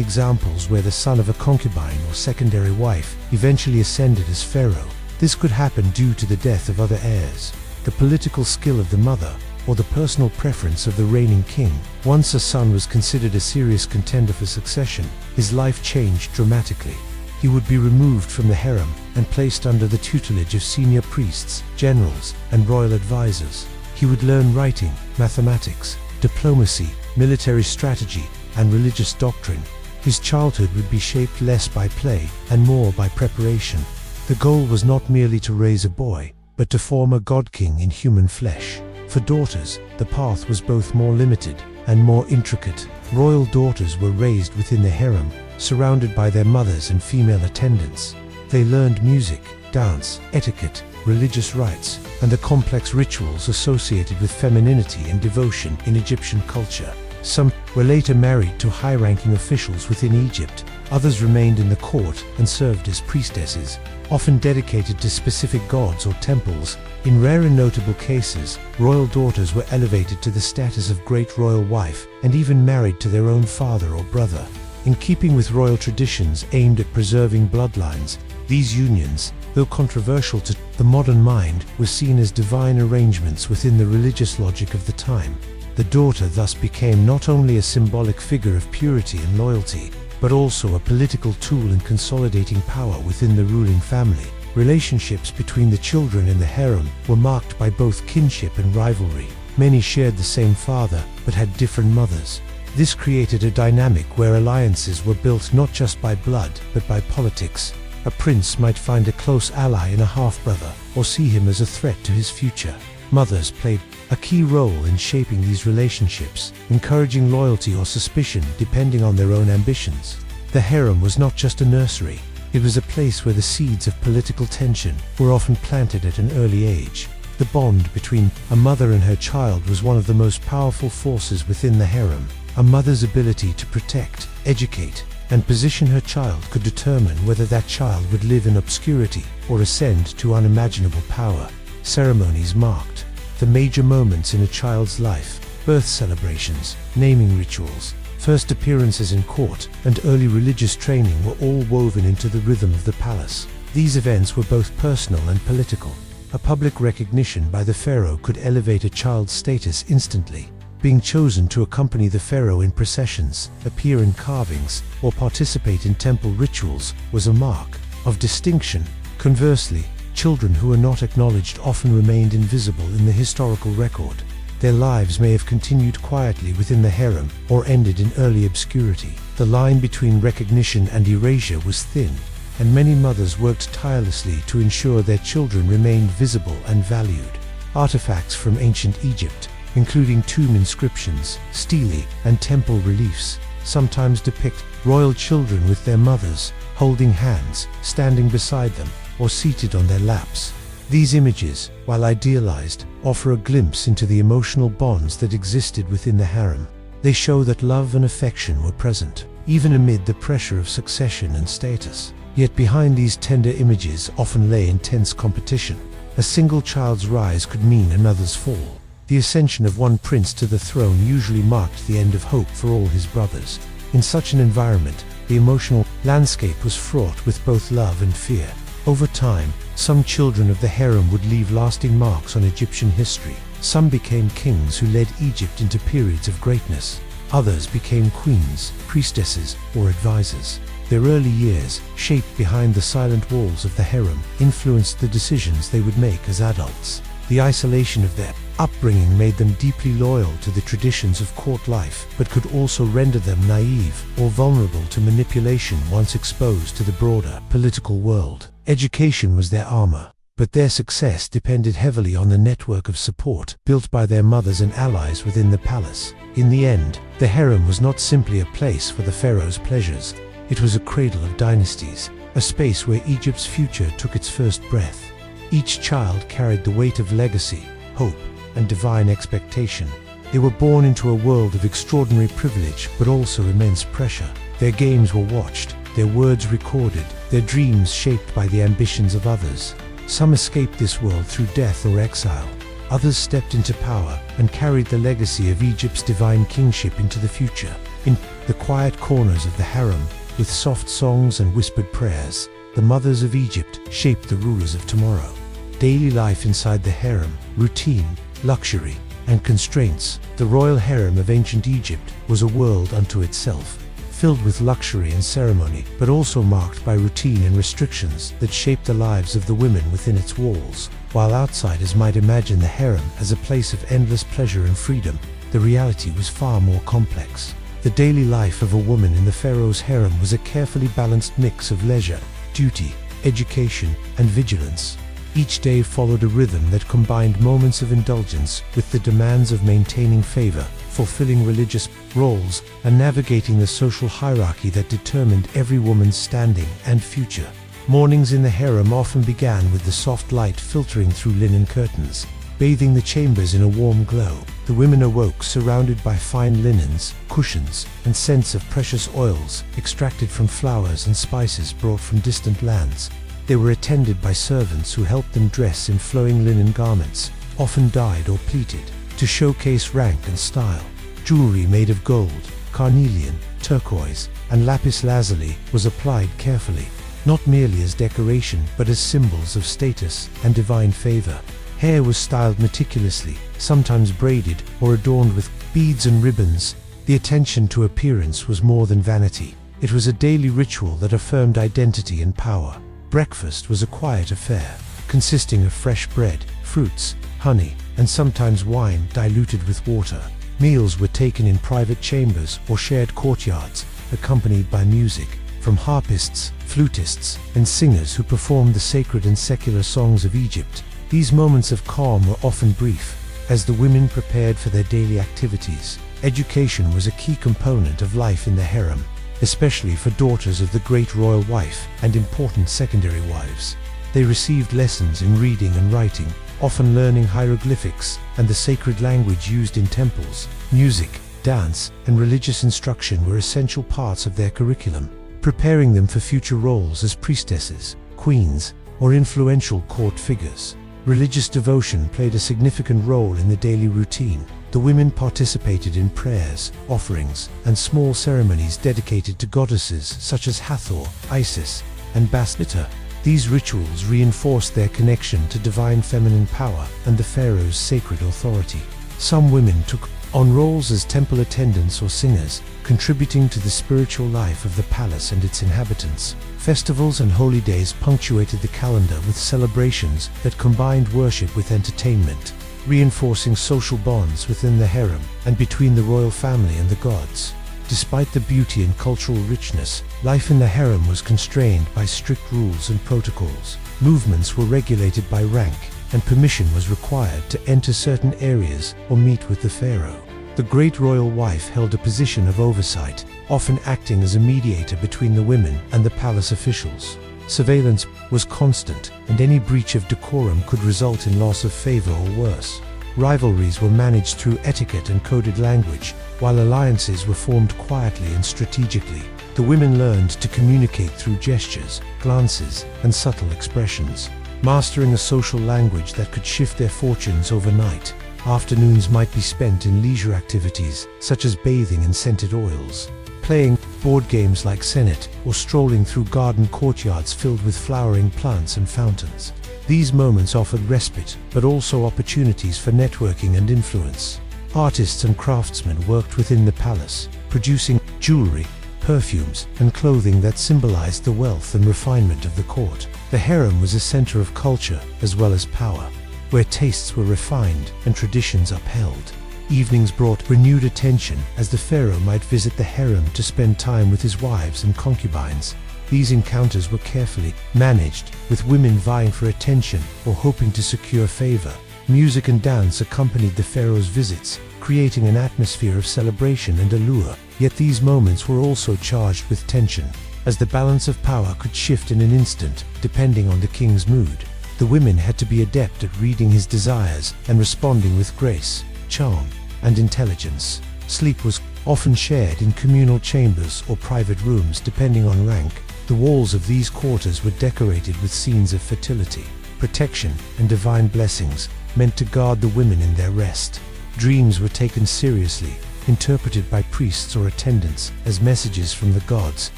examples where the son of a concubine or secondary wife eventually ascended as pharaoh. This could happen due to the death of other heirs, the political skill of the mother, or the personal preference of the reigning king. Once a son was considered a serious contender for succession, his life changed dramatically. He would be removed from the harem and placed under the tutelage of senior priests, generals, and royal advisors. He would learn writing, mathematics, diplomacy, military strategy, and religious doctrine. His childhood would be shaped less by play and more by preparation. The goal was not merely to raise a boy, but to form a god-king in human flesh. For daughters, the path was both more limited and more intricate. Royal daughters were raised within the harem, surrounded by their mothers and female attendants. They learned music, dance, etiquette, religious rites, and the complex rituals associated with femininity and devotion in Egyptian culture. Some were later married to high-ranking officials within Egypt. Others remained in the court and served as priestesses, often dedicated to specific gods or temples. In rare and notable cases, royal daughters were elevated to the status of great royal wife and even married to their own father or brother. In keeping with royal traditions aimed at preserving bloodlines, these unions, though controversial to the modern mind, were seen as divine arrangements within the religious logic of the time. The daughter thus became not only a symbolic figure of purity and loyalty, but also a political tool in consolidating power within the ruling family. Relationships between the children in the harem were marked by both kinship and rivalry. Many shared the same father, but had different mothers. This created a dynamic where alliances were built not just by blood, but by politics. A prince might find a close ally in a half-brother, or see him as a threat to his future. Mothers played a key role in shaping these relationships, encouraging loyalty or suspicion depending on their own ambitions. The harem was not just a nursery, it was a place where the seeds of political tension were often planted at an early age. The bond between a mother and her child was one of the most powerful forces within the harem. A mother's ability to protect, educate, and position her child could determine whether that child would live in obscurity or ascend to unimaginable power. Ceremonies marked the major moments in a child's life: birth celebrations, naming rituals, first appearances in court, and early religious training were all woven into the rhythm of the palace. These events were both personal and political. A public recognition by the pharaoh could elevate a child's status instantly. Being chosen to accompany the pharaoh in processions, appear in carvings, or participate in temple rituals was a mark of distinction. Conversely, children who were not acknowledged often remained invisible in the historical record. Their lives may have continued quietly within the harem or ended in early obscurity. The line between recognition and erasure was thin, and many mothers worked tirelessly to ensure their children remained visible and valued. Artifacts from ancient Egypt, including tomb inscriptions, stelae, and temple reliefs, sometimes depict royal children with their mothers, holding hands, standing beside them, or seated on their laps. These images, while idealized, offer a glimpse into the emotional bonds that existed within the harem. They show that love and affection were present, even amid the pressure of succession and status. Yet behind these tender images often lay intense competition. A single child's rise could mean another's fall. The ascension of one prince to the throne usually marked the end of hope for all his brothers. In such an environment, the emotional landscape was fraught with both love and fear. Over time, some children of the harem would leave lasting marks on Egyptian history. Some became kings who led Egypt into periods of greatness. Others became queens, priestesses, or advisors. Their early years, shaped behind the silent walls of the harem, influenced the decisions they would make as adults. The isolation of their upbringing made them deeply loyal to the traditions of court life, but could also render them naive or vulnerable to manipulation once exposed to the broader political world. Education was their armor, but their success depended heavily on the network of support built by their mothers and allies within the palace. In the end, the harem was not simply a place for the pharaoh's pleasures. It was a cradle of dynasties, a space where Egypt's future took its first breath. Each child carried the weight of legacy, hope, and divine expectation. They were born into a world of extraordinary privilege but also immense pressure. Their games were watched, their words recorded, their dreams shaped by the ambitions of others. Some escaped this world through death or exile. Others stepped into power and carried the legacy of Egypt's divine kingship into the future. In the quiet corners of the harem, with soft songs and whispered prayers, the mothers of Egypt shaped the rulers of tomorrow. Daily life inside the harem, routine, luxury, and constraints. The royal harem of ancient Egypt was a world unto itself, filled with luxury and ceremony, but also marked by routine and restrictions that shaped the lives of the women within its walls. While outsiders might imagine the harem as a place of endless pleasure and freedom, the reality was far more complex. The daily life of a woman in the pharaoh's harem was a carefully balanced mix of leisure, duty, education, and vigilance. Each day followed a rhythm that combined moments of indulgence with the demands of maintaining favor, fulfilling religious roles, and navigating the social hierarchy that determined every woman's standing and future. Mornings in the harem often began with the soft light filtering through linen curtains, bathing the chambers in a warm glow. The women awoke surrounded by fine linens, cushions, and scents of precious oils extracted from flowers and spices brought from distant lands. They were attended by servants who helped them dress in flowing linen garments, often dyed or pleated, to showcase rank and style. Jewelry made of gold, carnelian, turquoise, and lapis lazuli was applied carefully, not merely as decoration but as symbols of status and divine favor. Hair was styled meticulously, sometimes braided or adorned with beads and ribbons. The attention to appearance was more than vanity. It was a daily ritual that affirmed identity and power. Breakfast was a quiet affair, consisting of fresh bread, fruits, honey, and sometimes wine diluted with water. Meals were taken in private chambers or shared courtyards, accompanied by music from harpists, flutists, and singers who performed the sacred and secular songs of Egypt. These moments of calm were often brief, as the women prepared for their daily activities. Education was a key component of life in the harem, especially for daughters of the great royal wife and important secondary wives. They received lessons in reading and writing, often learning hieroglyphics and the sacred language used in temples. Music, dance, and religious instruction were essential parts of their curriculum, preparing them for future roles as priestesses, queens, or influential court figures. Religious devotion played a significant role in the daily routine. The women participated in prayers, offerings, and small ceremonies dedicated to goddesses such as Hathor, Isis, and Bastet. These rituals reinforced their connection to divine feminine power and the pharaoh's sacred authority. Some women took on roles as temple attendants or singers, contributing to the spiritual life of the palace and its inhabitants. Festivals and holy days punctuated the calendar with celebrations that combined worship with entertainment, reinforcing social bonds within the harem and between the royal family and the gods. Despite the beauty and cultural richness, life in the harem was constrained by strict rules and protocols. Movements were regulated by rank, and permission was required to enter certain areas or meet with the pharaoh. The great royal wife held a position of oversight, often acting as a mediator between the women and the palace officials. Surveillance was constant, and any breach of decorum could result in loss of favor or worse. Rivalries were managed through etiquette and coded language, while alliances were formed quietly and strategically. The women learned to communicate through gestures, glances, and subtle expressions, mastering a social language that could shift their fortunes overnight. Afternoons might be spent in leisure activities, such as bathing in scented oils, playing board games like Senet, or strolling through garden courtyards filled with flowering plants and fountains. These moments offered respite, but also opportunities for networking and influence. Artists and craftsmen worked within the palace, producing jewelry, perfumes, and clothing that symbolized the wealth and refinement of the court. The harem was a center of culture as well as power, where tastes were refined and traditions upheld. Evenings brought renewed attention as the pharaoh might visit the harem to spend time with his wives and concubines. These encounters were carefully managed, with women vying for attention or hoping to secure favor. Music and dance accompanied the pharaoh's visits, creating an atmosphere of celebration and allure. Yet these moments were also charged with tension, as the balance of power could shift in an instant, depending on the king's mood. The women had to be adept at reading his desires and responding with grace, charm, and intelligence. Sleep was often shared in communal chambers or private rooms depending on rank. The walls of these quarters were decorated with scenes of fertility, protection, and divine blessings, meant to guard the women in their rest. Dreams were taken seriously, interpreted by priests or attendants as messages from the gods,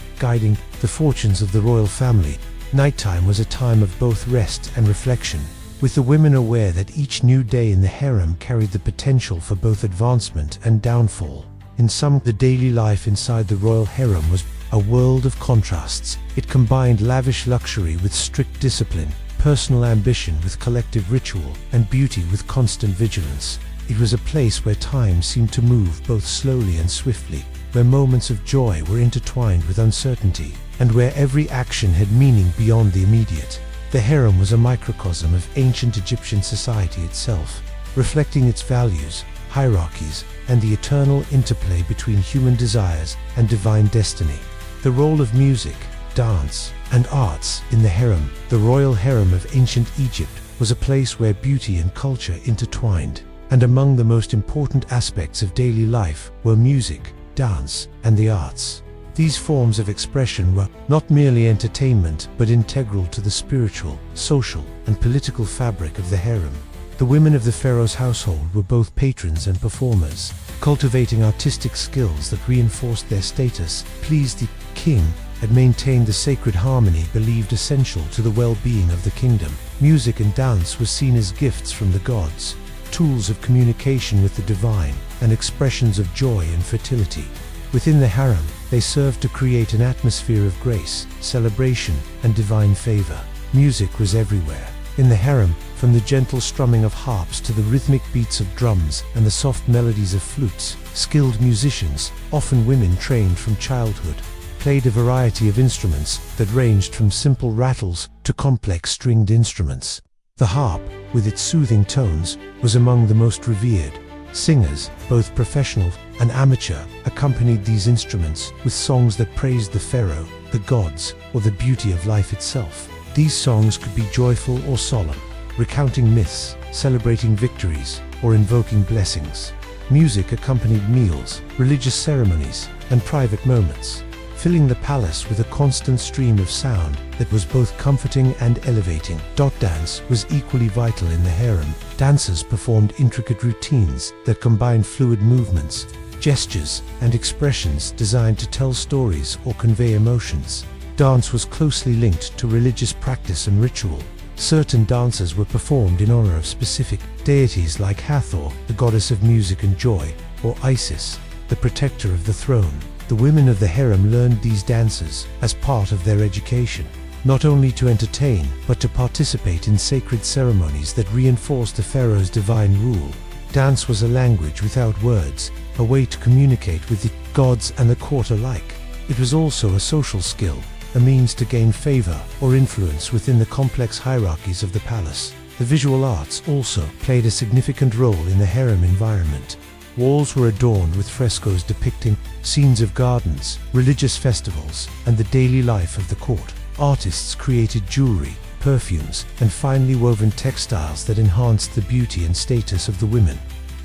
guiding the fortunes of the royal family. Nighttime was a time of both rest and reflection, with the women aware that each new day in the harem carried the potential for both advancement and downfall. In sum, the daily life inside the royal harem was a world of contrasts. It combined lavish luxury with strict discipline, personal ambition with collective ritual, and beauty with constant vigilance. It was a place where time seemed to move both slowly and swiftly, where moments of joy were intertwined with uncertainty, and where every action had meaning beyond the immediate. The harem was a microcosm of ancient Egyptian society itself, reflecting its values, hierarchies, and the eternal interplay between human desires and divine destiny. The role of music, dance, and arts in the harem, the royal harem of ancient Egypt, was a place where beauty and culture intertwined. And among the most important aspects of daily life were music, dance, and the arts. These forms of expression were not merely entertainment, but integral to the spiritual, social, and political fabric of the harem. The women of the pharaoh's household were both patrons and performers, cultivating artistic skills that reinforced their status, pleased the king, and maintained the sacred harmony believed essential to the well-being of the kingdom. Music and dance were seen as gifts from the gods, tools of communication with the divine, and expressions of joy and fertility. Within the harem, they served to create an atmosphere of grace, celebration, and divine favor. Music was everywhere. In the harem, from the gentle strumming of harps to the rhythmic beats of drums and the soft melodies of flutes, skilled musicians, often women trained from childhood, played a variety of instruments that ranged from simple rattles to complex stringed instruments. The harp, with its soothing tones, was among the most revered. Singers, both professional and amateur, accompanied these instruments with songs that praised the pharaoh, the gods, or the beauty of life itself. These songs could be joyful or solemn, recounting myths, celebrating victories, or invoking blessings. Music accompanied meals, religious ceremonies, and private moments, filling the palace with a constant stream of sound that was both comforting and elevating. Dance was equally vital in the harem. Dancers performed intricate routines that combined fluid movements, gestures, and expressions designed to tell stories or convey emotions. Dance was closely linked to religious practice and ritual. Certain dances were performed in honor of specific deities like Hathor, the goddess of music and joy, or Isis, the protector of the throne. The women of the harem learned these dances as part of their education, not only to entertain, but to participate in sacred ceremonies that reinforced the pharaoh's divine rule. Dance was a language without words, a way to communicate with the gods and the court alike. It was also a social skill, a means to gain favor or influence within the complex hierarchies of the palace. The visual arts also played a significant role in the harem environment. Walls were adorned with frescoes depicting scenes of gardens, religious festivals, and the daily life of the court. Artists created jewelry, perfumes, and finely woven textiles that enhanced the beauty and status of the women.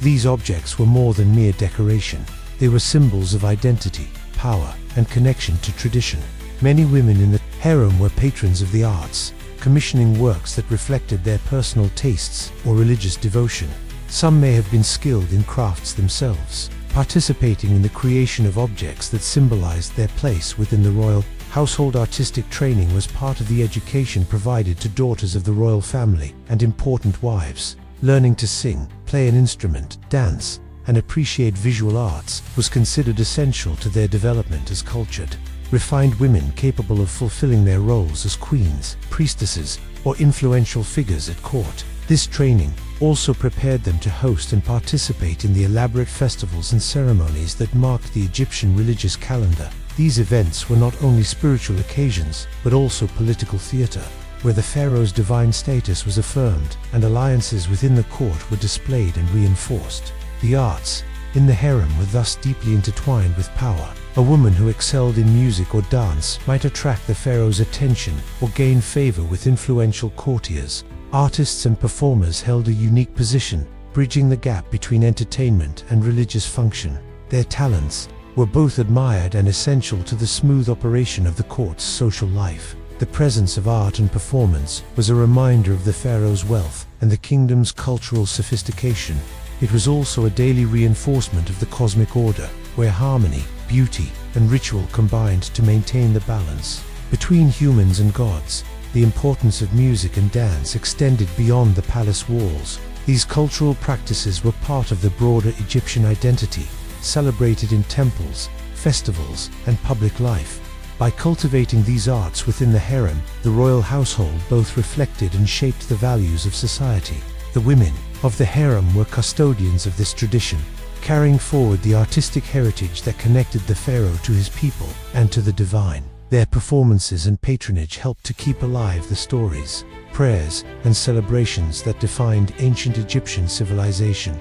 These objects were more than mere decoration. They were symbols of identity, power, and connection to tradition. Many women in the harem were patrons of the arts, commissioning works that reflected their personal tastes or religious devotion. Some may have been skilled in crafts themselves, participating in the creation of objects that symbolized their place within the royal household. Artistic training was part of the education provided to daughters of the royal family and important wives. Learning to sing, play an instrument, dance, and appreciate visual arts was considered essential to their development as cultured, refined women capable of fulfilling their roles as queens, priestesses, or influential figures at court. This training also prepared them to host and participate in the elaborate festivals and ceremonies that marked the Egyptian religious calendar. These events were not only spiritual occasions, but also political theater, where the pharaoh's divine status was affirmed and alliances within the court were displayed and reinforced. The arts in the harem were thus deeply intertwined with power. A woman who excelled in music or dance might attract the pharaoh's attention or gain favor with influential courtiers. Artists and performers held a unique position, bridging the gap between entertainment and religious function. Their talents were both admired and essential to the smooth operation of the court's social life. The presence of art and performance was a reminder of the pharaoh's wealth and the kingdom's cultural sophistication. It was also a daily reinforcement of the cosmic order, where harmony, beauty, and ritual combined to maintain the balance between humans and gods. The importance of music and dance extended beyond the palace walls. These cultural practices were part of the broader Egyptian identity, celebrated in temples, festivals, and public life. By cultivating these arts within the harem, the royal household both reflected and shaped the values of society. The women of the harem were custodians of this tradition, carrying forward the artistic heritage that connected the pharaoh to his people and to the divine. Their performances and patronage helped to keep alive the stories, prayers, and celebrations that defined ancient Egyptian civilization.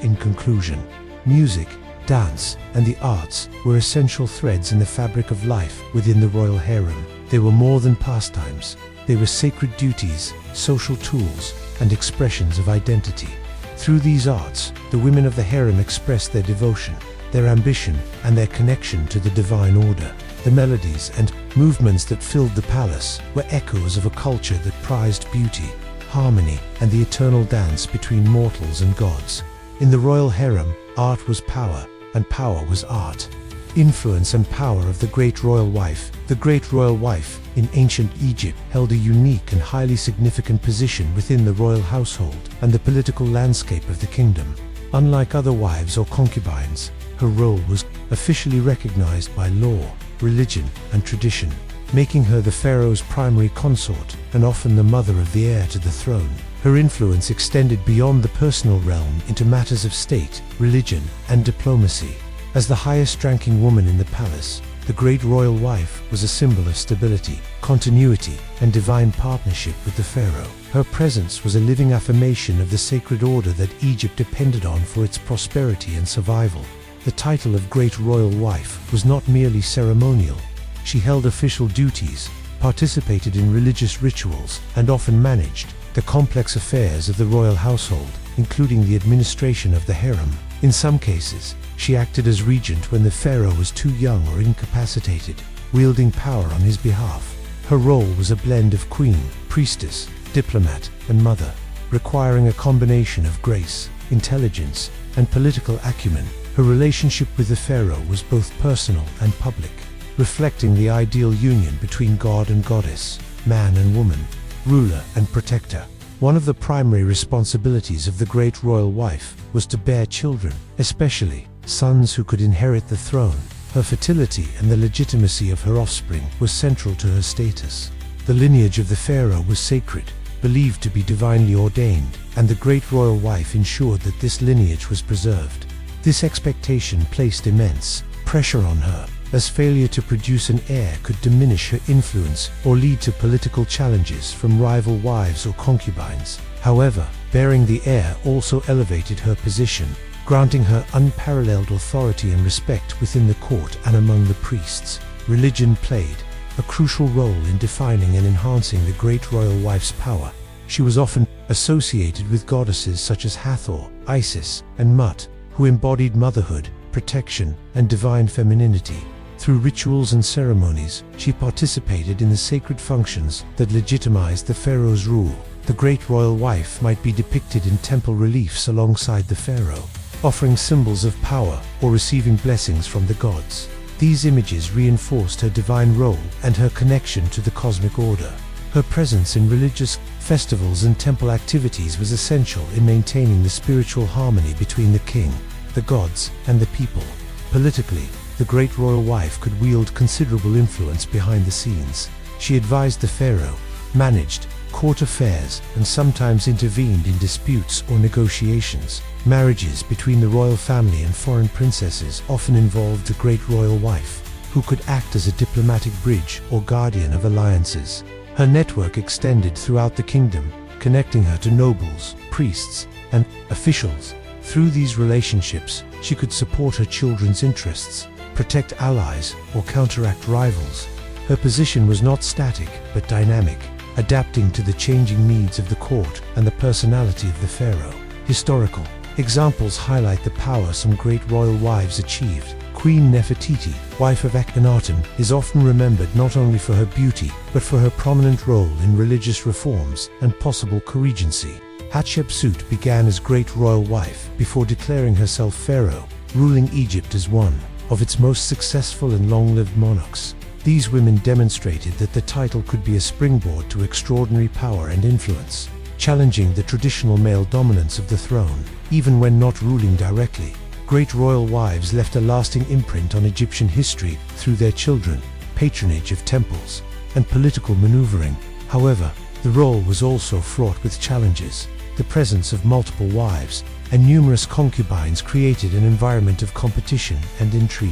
In conclusion, music, dance, and the arts were essential threads in the fabric of life within the royal harem. They were more than pastimes. They were sacred duties, social tools, and expressions of identity. Through these arts, the women of the harem expressed their devotion, their ambition, and their connection to the divine order. The melodies and movements that filled the palace were echoes of a culture that prized beauty, harmony, and the eternal dance between mortals and gods. In the royal harem, art was power, and power was art. Influence and power of the great royal wife. The great royal wife in ancient Egypt held a unique and highly significant position within the royal household and the political landscape of the kingdom. Unlike other wives or concubines, her role was officially recognized by law, religion, and tradition, making her the pharaoh's primary consort and often the mother of the heir to the throne. Her influence extended beyond the personal realm into matters of state, religion, and diplomacy. As the highest-ranking woman in the palace, the great royal wife was a symbol of stability, continuity, and divine partnership with the pharaoh. Her presence was a living affirmation of the sacred order that Egypt depended on for its prosperity and survival. The title of Great Royal Wife was not merely ceremonial. She held official duties, participated in religious rituals, and often managed the complex affairs of the royal household, including the administration of the harem. In some cases, she acted as regent when the pharaoh was too young or incapacitated, wielding power on his behalf. Her role was a blend of queen, priestess, diplomat, and mother, requiring a combination of grace, intelligence, and political acumen. Her relationship with the pharaoh was both personal and public, reflecting the ideal union between god and goddess, man and woman, ruler and protector. One of the primary responsibilities of the great royal wife was to bear children, especially sons who could inherit the throne. Her fertility and the legitimacy of her offspring was central to her status. The lineage of the pharaoh was sacred, believed to be divinely ordained, and the great royal wife ensured that this lineage was preserved. This expectation placed immense pressure on her, as failure to produce an heir could diminish her influence or lead to political challenges from rival wives or concubines. However, bearing the heir also elevated her position, granting her unparalleled authority and respect within the court and among the priests. Religion played a crucial role in defining and enhancing the great royal wife's power. She was often associated with goddesses such as Hathor, Isis, and Mut, who embodied motherhood, protection, and divine femininity. Through rituals and ceremonies, she participated in the sacred functions that legitimized the pharaoh's rule. The great royal wife might be depicted in temple reliefs alongside the pharaoh, offering symbols of power or receiving blessings from the gods. These images reinforced her divine role and her connection to the cosmic order. Her presence in religious festivals and temple activities was essential in maintaining the spiritual harmony between the king, the gods, and the people. Politically, the great royal wife could wield considerable influence behind the scenes. She advised the pharaoh, managed court affairs, and sometimes intervened in disputes or negotiations. Marriages between the royal family and foreign princesses often involved the great royal wife. who could act as a diplomatic bridge or guardian of alliances. Her network extended throughout the kingdom, connecting her to nobles, priests, and officials. Through these relationships, she could support her children's interests, protect allies, or counteract rivals. Her position was not static, but dynamic, adapting to the changing needs of the court and the personality of the pharaoh. Historical examples highlight the power some great royal wives achieved. Queen Nefertiti, wife of Akhenaten, is often remembered not only for her beauty, but for her prominent role in religious reforms and possible co-regency. Hatshepsut began as great royal wife before declaring herself pharaoh, ruling Egypt as one of its most successful and long-lived monarchs. These women demonstrated that the title could be a springboard to extraordinary power and influence, challenging the traditional male dominance of the throne. Even when not ruling directly, great royal wives left a lasting imprint on Egyptian history through their children, patronage of temples, and political maneuvering. However, the role was also fraught with challenges. The presence of multiple wives and numerous concubines created an environment of competition and intrigue.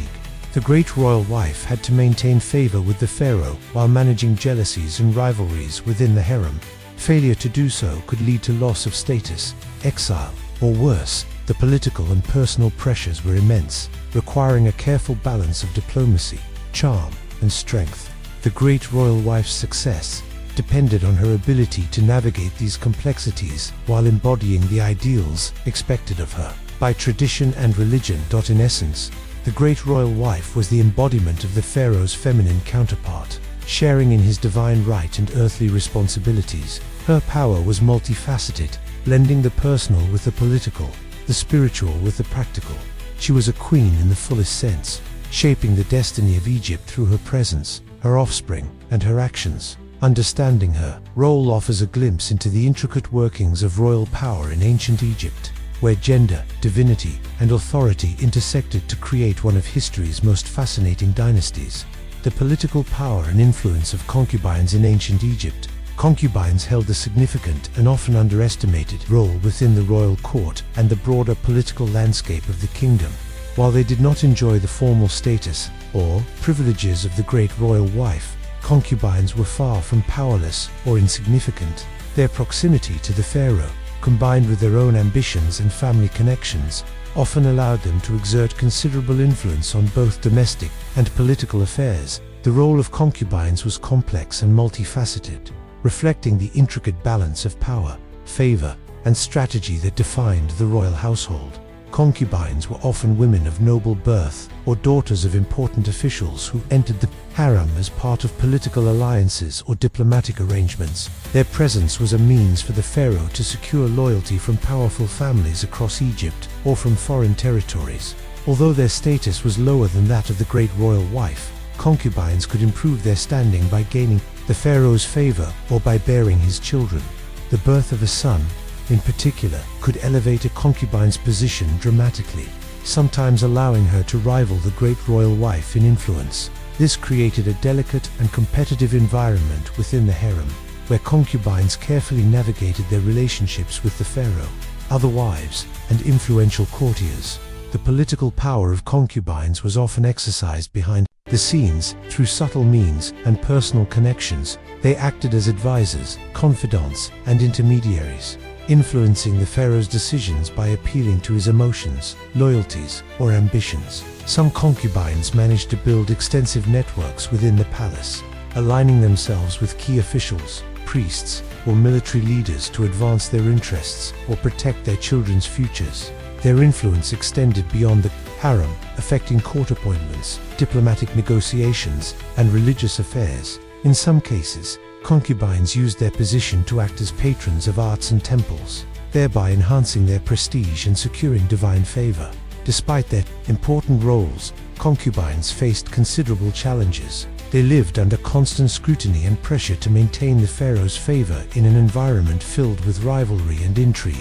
The great royal wife had to maintain favor with the pharaoh while managing jealousies and rivalries within the harem. Failure to do so could lead to loss of status, exile, or worse. The political and personal pressures were immense, requiring a careful balance of diplomacy, charm, and strength. The great royal wife's success depended on her ability to navigate these complexities while embodying the ideals expected of her by tradition and religion. In essence, the great royal wife was the embodiment of the pharaoh's feminine counterpart, sharing in his divine right and earthly responsibilities. Her power was multifaceted, blending the personal with the political, the spiritual with the practical. She was a queen in the fullest sense, shaping the destiny of Egypt through her presence, her offspring, and her actions. Understanding her role offers a glimpse into the intricate workings of royal power in ancient Egypt, where gender, divinity, and authority intersected to create one of history's most fascinating dynasties. The political power and influence of concubines in ancient Egypt. Concubines held a significant and often underestimated role within the royal court and the broader political landscape of the kingdom. While they did not enjoy the formal status or privileges of the great royal wife, concubines were far from powerless or insignificant. Their proximity to the pharaoh, combined with their own ambitions and family connections, often allowed them to exert considerable influence on both domestic and political affairs. The role of concubines was complex and multifaceted, reflecting the intricate balance of power, favor, and strategy that defined the royal household. Concubines were often women of noble birth or daughters of important officials who entered the harem as part of political alliances or diplomatic arrangements. Their presence was a means for the pharaoh to secure loyalty from powerful families across Egypt or from foreign territories. Although their status was lower than that of the great royal wife, concubines could improve their standing by gaining the pharaoh's favor or by bearing his children. The birth of a son, in particular, could elevate a concubine's position dramatically, sometimes allowing her to rival the great royal wife in influence. This created a delicate and competitive environment within the harem, where concubines carefully navigated their relationships with the pharaoh, other wives, and influential courtiers. The political power of concubines was often exercised behind the scenes through subtle means and personal connections. They acted as advisors, confidants, and intermediaries, influencing the pharaoh's decisions by appealing to his emotions, loyalties, or ambitions. Some concubines managed to build extensive networks within the palace, aligning themselves with key officials, priests, or military leaders to advance their interests or protect their children's futures. Their influence extended beyond the harem, affecting court appointments, diplomatic negotiations, and religious affairs. In some cases, concubines used their position to act as patrons of arts and temples, thereby enhancing their prestige and securing divine favor. Despite their important roles, concubines faced considerable challenges. They lived under constant scrutiny and pressure to maintain the pharaoh's favor in an environment filled with rivalry and intrigue.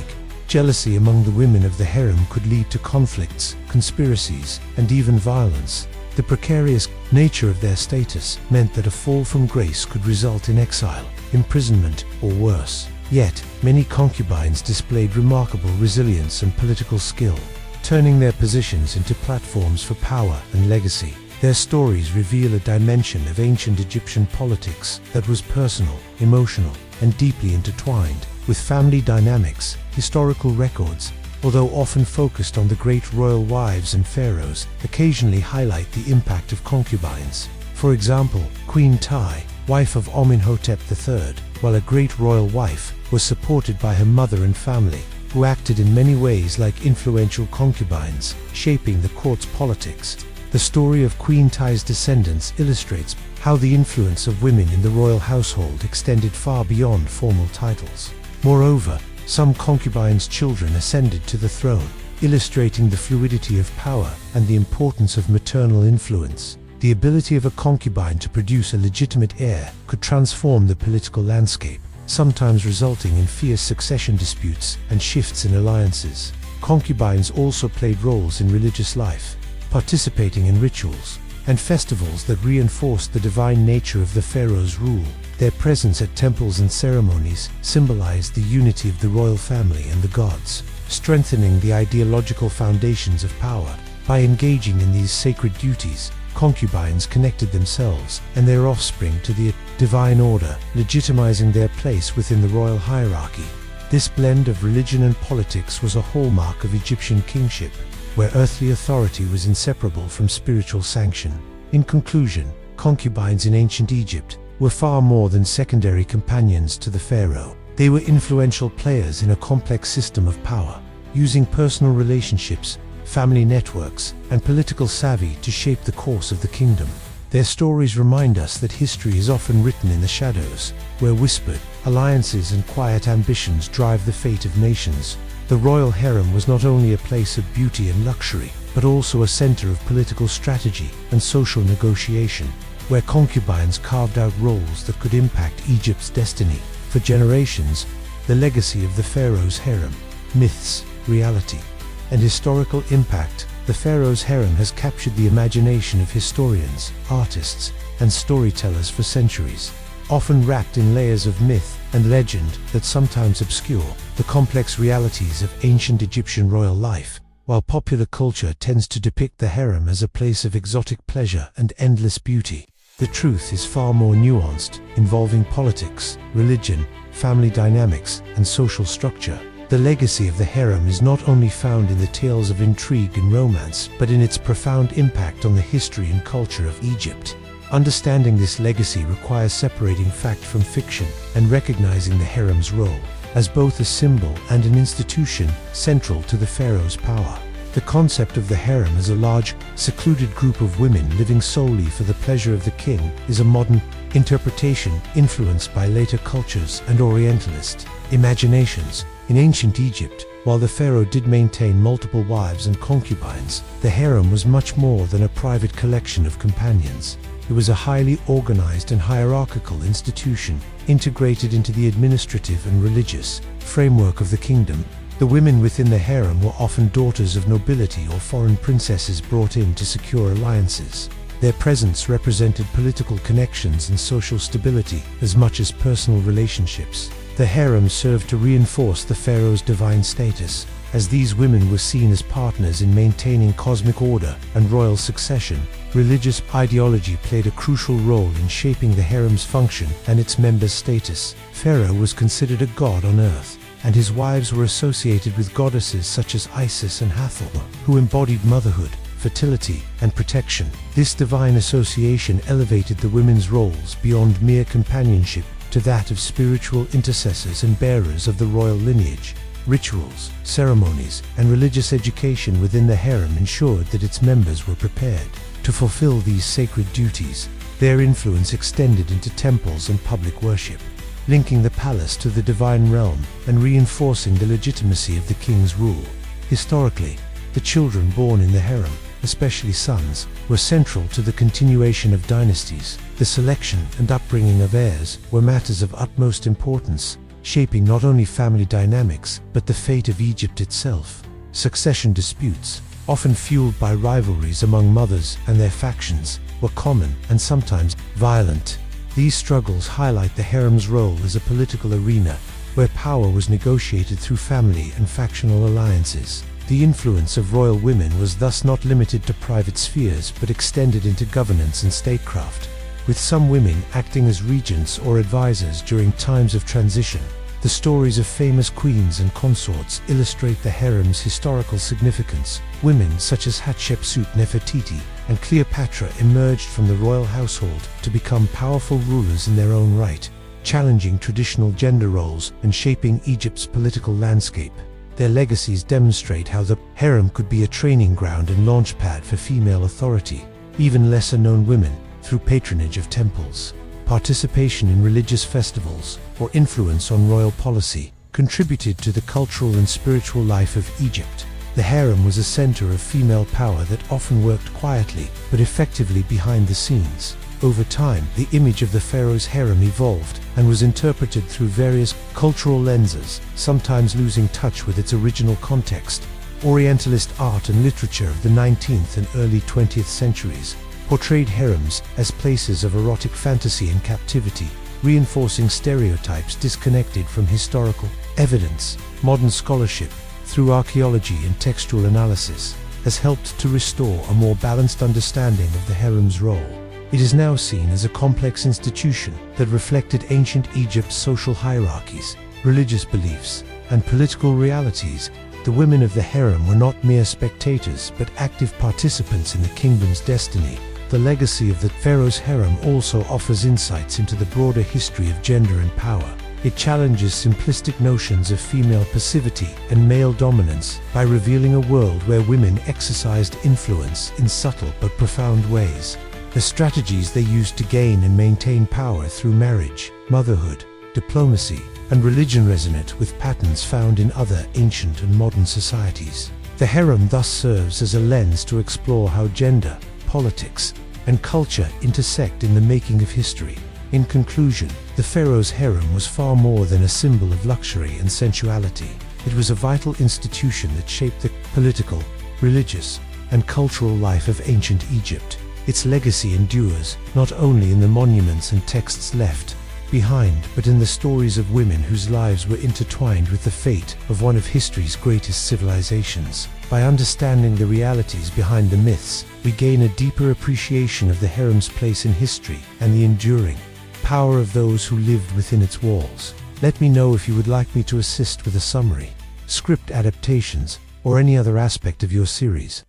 Jealousy among the women of the harem could lead to conflicts, conspiracies, and even violence. The precarious nature of their status meant that a fall from grace could result in exile, imprisonment, or worse. Yet, many concubines displayed remarkable resilience and political skill, turning their positions into platforms for power and legacy. Their stories reveal a dimension of ancient Egyptian politics that was personal, emotional, and deeply intertwined with family dynamics. Historical records, although often focused on the great royal wives and pharaohs, occasionally highlight the impact of concubines. For example, Queen Tai, wife of Amenhotep III, while a great royal wife, was supported by her mother and family, who acted in many ways like influential concubines, shaping the court's politics. The story of Queen Tai's descendants illustrates how the influence of women in the royal household extended far beyond formal titles. Moreover, some concubines' children ascended to the throne, illustrating the fluidity of power and the importance of maternal influence. The ability of a concubine to produce a legitimate heir could transform the political landscape, sometimes resulting in fierce succession disputes and shifts in alliances. Concubines also played roles in religious life, participating in rituals and festivals that reinforced the divine nature of the pharaoh's rule. Their presence at temples and ceremonies symbolized the unity of the royal family and the gods, strengthening the ideological foundations of power. By engaging in these sacred duties, concubines connected themselves and their offspring to the divine order, legitimizing their place within the royal hierarchy. This blend of religion and politics was a hallmark of Egyptian kingship, where earthly authority was inseparable from spiritual sanction. In conclusion, concubines in ancient Egypt were far more than secondary companions to the pharaoh. They were influential players in a complex system of power, using personal relationships, family networks, and political savvy to shape the course of the kingdom. Their stories remind us that history is often written in the shadows, where whispered alliances and quiet ambitions drive the fate of nations. The royal harem was not only a place of beauty and luxury, but also a center of political strategy and social negotiation, where concubines carved out roles that could impact Egypt's destiny. For generations, the legacy of the pharaoh's harem, myths, reality, and historical impact, the pharaoh's harem has captured the imagination of historians, artists, and storytellers for centuries. Often wrapped in layers of myth and legend that sometimes obscure the complex realities of ancient Egyptian royal life, while popular culture tends to depict the harem as a place of exotic pleasure and endless beauty, the truth is far more nuanced, involving politics, religion, family dynamics, and social structure. The legacy of the harem is not only found in the tales of intrigue and romance, but in its profound impact on the history and culture of Egypt. Understanding this legacy requires separating fact from fiction and recognizing the harem's role as both a symbol and an institution central to the pharaoh's power. The concept of the harem as a large, secluded group of women living solely for the pleasure of the king is a modern interpretation influenced by later cultures and Orientalist imaginations. In ancient Egypt, while the pharaoh did maintain multiple wives and concubines, the harem was much more than a private collection of companions. It was a highly organized and hierarchical institution, integrated into the administrative and religious framework of the kingdom. The women within the harem were often daughters of nobility or foreign princesses brought in to secure alliances. Their presence represented political connections and social stability as much as personal relationships. The harem served to reinforce the pharaoh's divine status, as these women were seen as partners in maintaining cosmic order and royal succession. Religious ideology played a crucial role in shaping the harem's function and its members' status. Pharaoh was considered a god on earth, and his wives were associated with goddesses such as Isis and Hathor, who embodied motherhood, fertility, and protection. This divine association elevated the women's roles beyond mere companionship to that of spiritual intercessors and bearers of the royal lineage. Rituals, ceremonies, and religious education within the harem ensured that its members were prepared to fulfill these sacred duties. Their influence extended into temples and public worship, linking the palace to the divine realm and reinforcing the legitimacy of the king's rule. Historically, the children born in the harem, especially sons, were central to the continuation of dynasties. The selection and upbringing of heirs were matters of utmost importance, shaping not only family dynamics, but the fate of Egypt itself. Succession disputes, often fueled by rivalries among mothers and their factions, were common and sometimes violent. These struggles highlight the harem's role as a political arena, where power was negotiated through family and factional alliances. The influence of royal women was thus not limited to private spheres but extended into governance and statecraft, with some women acting as regents or advisors during times of transition. The stories of famous queens and consorts illustrate the harem's historical significance. Women such as Hatshepsut Nefertiti and Cleopatra emerged from the royal household to become powerful rulers in their own right, challenging traditional gender roles and shaping Egypt's political landscape. Their legacies demonstrate how the harem could be a training ground and launchpad for female authority. Even lesser-known women, through patronage of temples, participation in religious festivals, or influence on royal policy, contributed to the cultural and spiritual life of Egypt. The harem was a center of female power that often worked quietly but effectively behind the scenes. Over time, the image of the pharaoh's harem evolved and was interpreted through various cultural lenses, sometimes losing touch with its original context. Orientalist art and literature of the 19th and early 20th centuries portrayed harems as places of erotic fantasy and captivity, reinforcing stereotypes disconnected from historical evidence. Modern scholarship, through archaeology and textual analysis, has helped to restore a more balanced understanding of the harem's role. It is now seen as a complex institution that reflected ancient Egypt's social hierarchies, religious beliefs, and political realities. The women of the harem were not mere spectators but active participants in the kingdom's destiny. The legacy of the pharaoh's harem also offers insights into the broader history of gender and power. It challenges simplistic notions of female passivity and male dominance by revealing a world where women exercised influence in subtle but profound ways. The strategies they used to gain and maintain power through marriage, motherhood, diplomacy, and religion resonate with patterns found in other ancient and modern societies. The harem thus serves as a lens to explore how gender, politics, and culture intersect in the making of history. In conclusion, the pharaoh's harem was far more than a symbol of luxury and sensuality. It was a vital institution that shaped the political, religious, and cultural life of ancient Egypt. Its legacy endures, not only in the monuments and texts left behind, but in the stories of women whose lives were intertwined with the fate of one of history's greatest civilizations. By understanding the realities behind the myths, we gain a deeper appreciation of the harem's place in history and the enduring power of those who lived within its walls. Let me know if you would like me to assist with a summary, script adaptations, or any other aspect of your series.